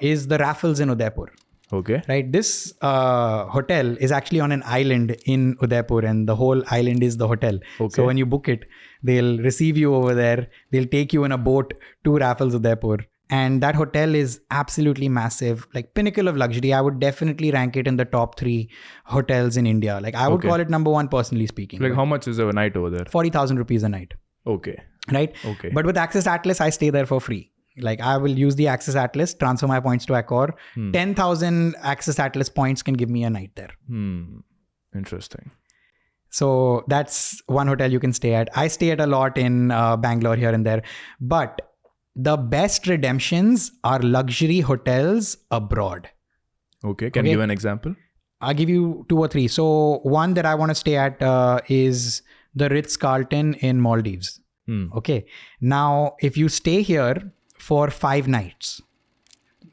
is the Raffles in Udaipur. Okay. Right. This hotel is actually on an island in Udaipur, and the whole island is the hotel. Okay. So when you book it, they'll receive you over there. They'll take you in a boat to Raffles Udaipur. And that hotel is absolutely massive, like pinnacle of luxury. I would definitely rank it in the top 3 hotels in India. Like I would call it number 1, personally speaking. Like how much is a night over there? 40,000 rupees a night. Okay. Right. Okay. But with Access Atlas, I stay there for free. Like I will use the Access Atlas, transfer my points to Accor. 10,000 Access Atlas points can give me a night there. Interesting. So that's one hotel you can stay at. I stay at a lot in Bangalore here and there. But the best redemptions are luxury hotels abroad. Okay. Can you give an example? I'll give you 2 or 3. So one that I want to stay at is the Ritz-Carlton in Maldives. Okay. Now, if you stay here for 5 nights,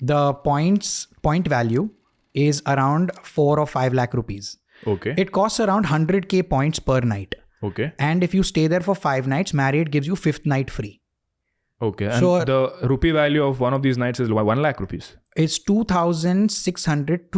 the point value is around 4 or 5 lakh rupees. Okay. It costs around 100k points per night. Okay. And if you stay there for 5 nights, Marriott gives you 5th night free. Okay. And so, the rupee value of one of these nights is 1 lakh rupees. It's $2,500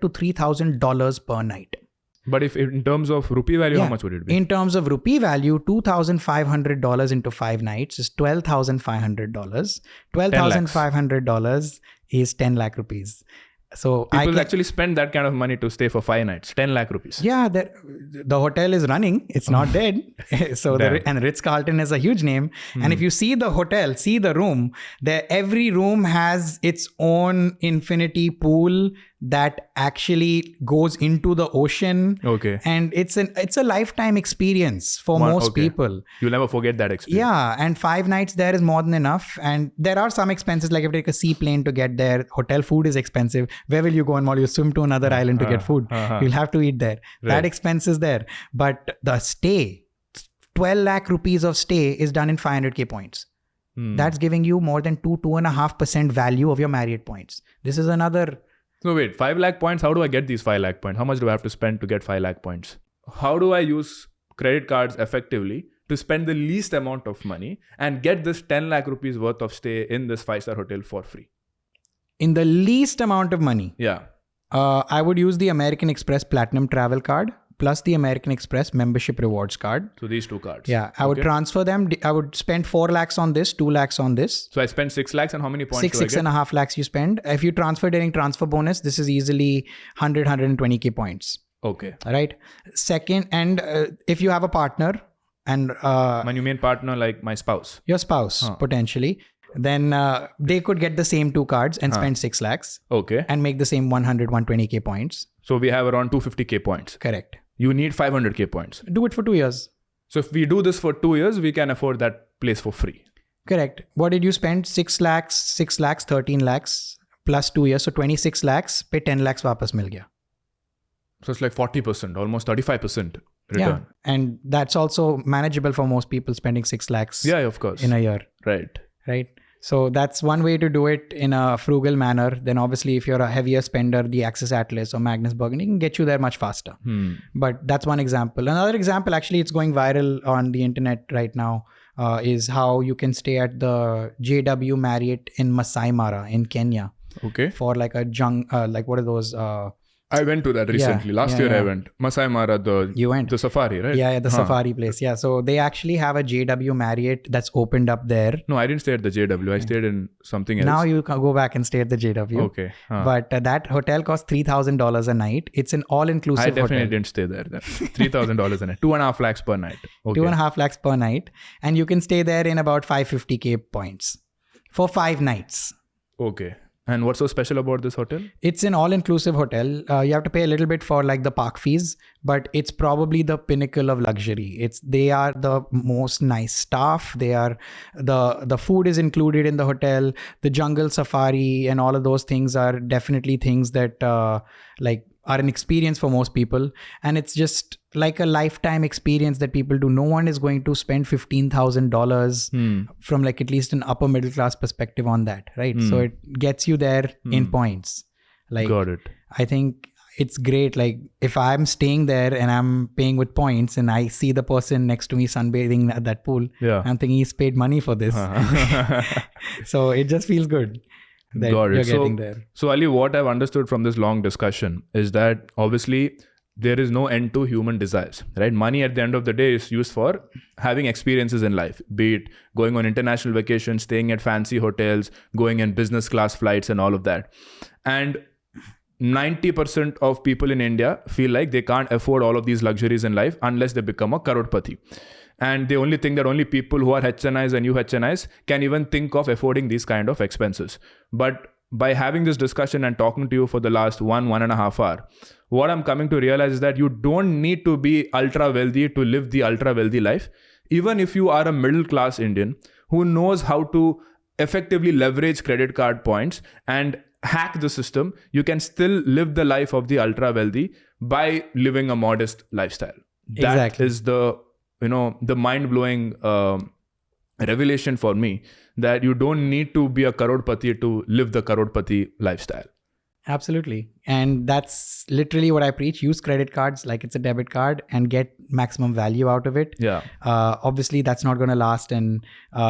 to $3,000 per night. But if in terms of rupee value, how much would it be? In terms of rupee value, $2,500 into 5 nights is $12,500. $12,500 is 10 lakh rupees. So people actually spend that kind of money to stay for 5 nights, 10 lakh rupees. Yeah, the hotel is running. It's not dead. So and Ritz-Carlton is a huge name. And if you see the hotel, see the room, every room has its own infinity pool that actually goes into the ocean. Okay. And it's a lifetime experience for most people. You'll never forget that experience. Yeah. And 5 nights there is more than enough. And there are some expenses, like if you take a seaplane to get there, hotel food is expensive. Where will you go on Mall? You swim to another island to get food. You'll have to eat there. Right. That expense is there. But the stay, 12 lakh rupees of stay is done in 500k points. That's giving you more than 2.5% value of your Marriott points. This is another... So wait, 5 lakh points, how do I get these 5 lakh points? How much do I have to spend to get 5 lakh points? How do I use credit cards effectively to spend the least amount of money and get this 10 lakh rupees worth of stay in this 5-star hotel for free? In the least amount of money? Yeah. I would use the American Express Platinum Travel Card plus the American Express Membership Rewards Card. So these 2 cards. Yeah. I would transfer them. I would spend 4 lakhs on this, 2 lakhs on this. So I spend 6 lakhs and how many points do I get? 6.5 lakhs you spend. If you transfer during transfer bonus, this is easily 120k points. Okay. Right. Second, and if you have a partner and... when you mean partner, like my spouse? Your spouse, potentially. Then they could get the same 2 cards and spend 6 lakhs. Okay. And make the same 120k points. So we have around 250k points. Correct. You need 500k points. Do it for 2 years. So if we do this for 2 years, we can afford that place for free. Correct. What did you spend? 6 lakhs, 13 lakhs plus 2 years. So 26 lakhs, pe 10 lakhs वापस मिल गया. So it's like 40%, almost 35% return. Yeah. And that's also manageable for most people spending 6 lakhs of course. in a year. Right. So that's one way to do it in a frugal manner. Then obviously, if you're a heavier spender, the Axis Atlas or Magnus Burgundy can get you there much faster. But that's one example. Another example, actually, it's going viral on the internet right now, is how you can stay at the JW Marriott in Masai Mara in Kenya Okay. for like a what are those? I went to that recently. Last year I went. Masai Mara, You went? the safari, right? Yeah, the safari place. Yeah, so they actually have a JW Marriott that's opened up there. No, I didn't stay at the JW. I stayed in something else. Now you can go back and stay at the JW. Okay. But that hotel costs $3,000 a night. It's an all-inclusive I definitely hotel. didn't stay there then. $3,000 a night. 2.5 lakhs per night. Okay. 2.5 lakhs per night. And you can stay there in about 550K points for 5 nights. Okay. And what's so special about this hotel? It's an all-inclusive hotel. You have to pay a little bit for like the park fees, but it's probably the pinnacle of luxury. They are the most nice staff. They are the food is included in the hotel. The jungle safari and all of those things are definitely things that are an experience for most people, and it's just like a lifetime experience that people do. No one is going to spend $15,000 from like at least an upper middle class perspective on that, right? So it gets you there in points. Like, Got it. I think it's great. Like if I'm staying there and I'm paying with points and I see the person next to me sunbathing at that pool, Yeah. I'm thinking he's paid money for this. So it just feels good that Got it. you're getting there. So Ali, what I've understood from this long discussion is that obviously there is no end to human desires, right? Money at the end of the day is used for having experiences in life, be it going on international vacations, staying at fancy hotels, going in business class flights and all of that. And 90% of people in India feel like they can't afford all of these luxuries in life unless they become a crorepati. And they only think that only people who are HNIs and UHNIs can even think of affording these kind of expenses. But by having this discussion and talking to you for the last 1.5 hours, what I'm coming to realize is that you don't need to be ultra wealthy to live the ultra wealthy life. Even if you are a middle class Indian who knows how to effectively leverage credit card points and hack the system, you can still live the life of the ultra wealthy by living a modest lifestyle. Exactly. That is the mind-blowing revelation for me, that you don't need to be a crorepati to live the crorepati lifestyle. Absolutely. And that's literally what I preach. Use credit cards like it's a debit card and get maximum value out of it. Yeah. Obviously, that's not going to last, and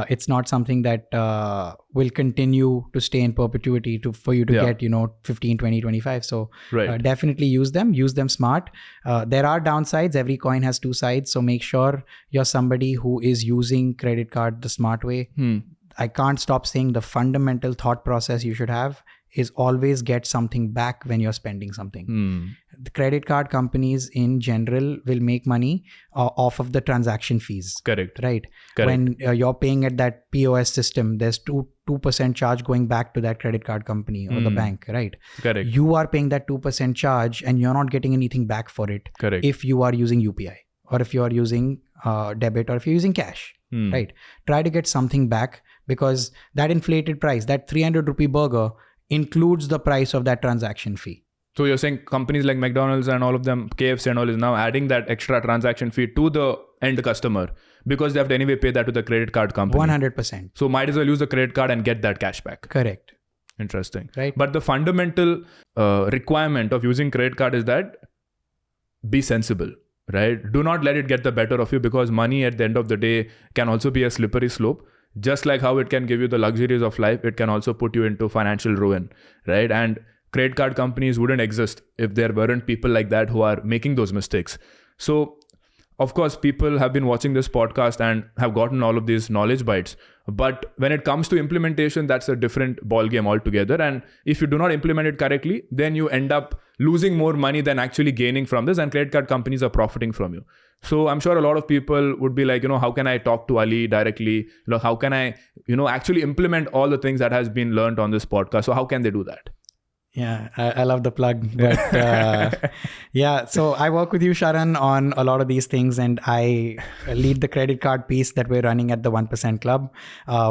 it's not something that will continue to stay in perpetuity for you to get, 15, 20, 25. So Right. definitely use them smart. There are downsides. Every coin has two sides. So make sure you're somebody who is using credit card the smart way. I can't stop saying the fundamental thought process you should have is always get something back when you're spending something. The credit card companies in general will make money off of the transaction fees. Correct. Right. Correct. When you're paying at that POS system, there's 2% charge going back to that credit card company or the bank, right? Correct. You are paying that 2% charge and you're not getting anything back for it. Correct. If you are using UPI or if you are using debit or if you're using cash, right? Try to get something back, because that inflated price, that 300 rupee burger includes the price of that transaction fee. So you're saying companies like McDonald's and all of them, KFC and all, is now adding that extra transaction fee to the end customer because they have to anyway pay that to the credit card company. 100%. So might as well use the credit card and get that cash back. Correct. Interesting. Right. But the fundamental requirement of using credit card is that be sensible, right? Do not let it get the better of you, because money at the end of the day can also be a slippery slope. Just like how it can give you the luxuries of life, it can also put you into financial ruin, right? And credit card companies wouldn't exist if there weren't people like that who are making those mistakes. So, of course, people have been watching this podcast and have gotten all of these knowledge bites. But when it comes to implementation, that's a different ballgame altogether. And if you do not implement it correctly, then you end up losing more money than actually gaining from this. And credit card companies are profiting from you. So I'm sure a lot of people would be like, how can I talk to Ali directly? How can I, actually implement all the things that has been learned on this podcast? So how can they do that? Yeah, I love the plug. But yeah, so I work with you, Sharan, on a lot of these things, and I lead the credit card piece that we're running at the 1% Club.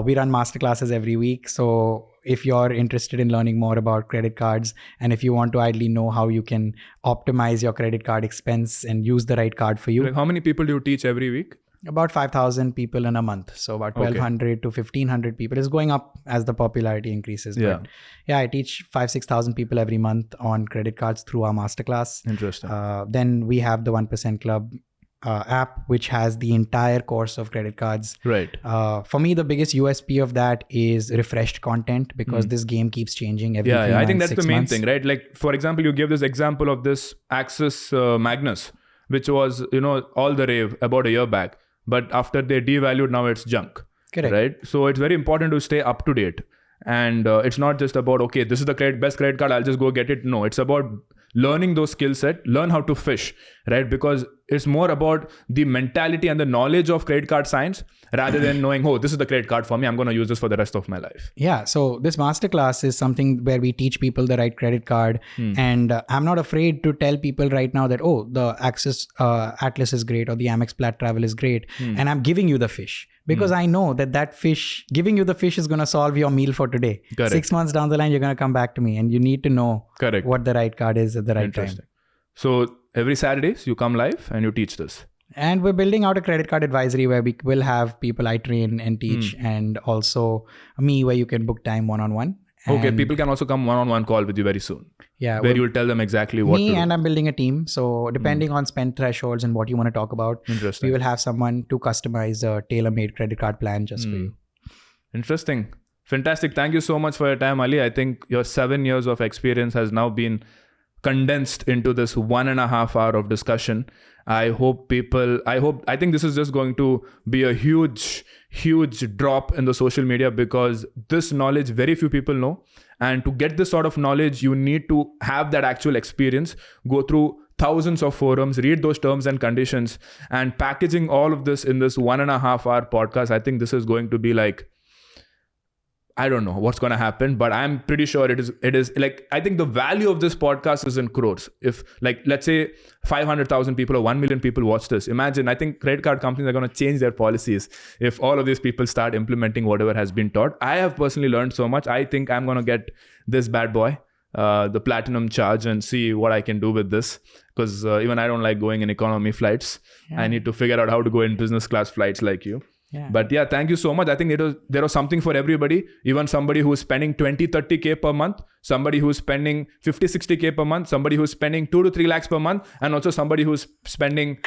We run masterclasses every week. So if you're interested in learning more about credit cards, and if you want to ideally know how you can optimize your credit card expense and use the right card for you. Like, how many people do you teach every week? About 5,000 people in a month. So about 1,200 to 1,500 people. Is going up as the popularity increases. Yeah. But yeah, I teach 5,000-6,000 people every month on credit cards through our masterclass. Interesting. Then we have the 1% Club app, which has the entire course of credit cards. Right. For me, the biggest USP of that is refreshed content, because this game keeps changing every 3 months, I think that's 6 the main months. thing, right? Like, for example, you gave this example of this Axis Magnus, which was, all the rave about a year back. But after they devalued, now it's junk. Correct. Right? So it's very important to stay up to date. And it's not just about, okay, this is the best credit card, I'll just go get it. No, it's about learning those skill set, learn how to fish, right? Because it's more about the mentality and the knowledge of credit card science rather than knowing, oh, this is the credit card for me, I'm going to use this for the rest of my life. Yeah. So this masterclass is something where we teach people the right credit card. And I'm not afraid to tell people right now that, oh, the Axis Atlas is great, or the Amex Plat Travel is great. And I'm giving you the fish, because I know that fish, giving you the fish is going to solve your meal for today. Correct. 6 months down the line, you're going to come back to me, and you need to know Correct. what the right card is at the right time. So every Saturdays you come live and you teach this. And we're building out a credit card advisory where we will have people I train and teach, and also me, where you can book time one-on-one. Okay, And people can also come one-on-one call with you very soon. Yeah, where you'll tell them exactly what to do. and I'm building a team. So depending on spend thresholds and what you want to talk about, Interesting. we will have someone to customize a tailor-made credit card plan just for you. Interesting. Fantastic. Thank you so much for your time, Ali. I think your 7 years of experience has now been condensed into this 1.5 hour of discussion. I think this is just going to be a huge drop in the social media, because this knowledge very few people know. And to get this sort of knowledge, you need to have that actual experience, go through thousands of forums, read those terms and conditions, and packaging all of this in this 1.5 hour podcast. I think this is going to be like, I don't know what's going to happen, but I'm pretty sure it is like, I think the value of this podcast is in crores. If, like, let's say 500,000 people or 1 million people watch this, imagine, I think credit card companies are going to change their policies if all of these people start implementing whatever has been taught. I have personally learned so much. I think I'm going to get this bad boy, the platinum charge, and see what I can do with this. Because even I don't like going in economy flights. Yeah. I need to figure out how to go in business class flights like you. Yeah. But yeah, thank you so much. I think there was something for everybody. Even somebody who's spending 20-30K per month, somebody who's spending 50-60K per month, somebody who's spending 2 to 3 lakhs per month, and also somebody who's spending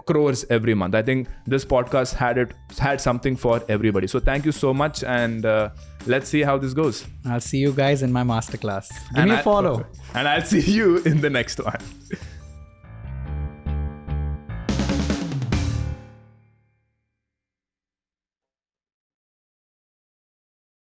crores every month. I think this podcast had something for everybody. So thank you so much, and let's see how this goes. I'll see you guys in my masterclass. Give me a follow. And I'll see you in the next one.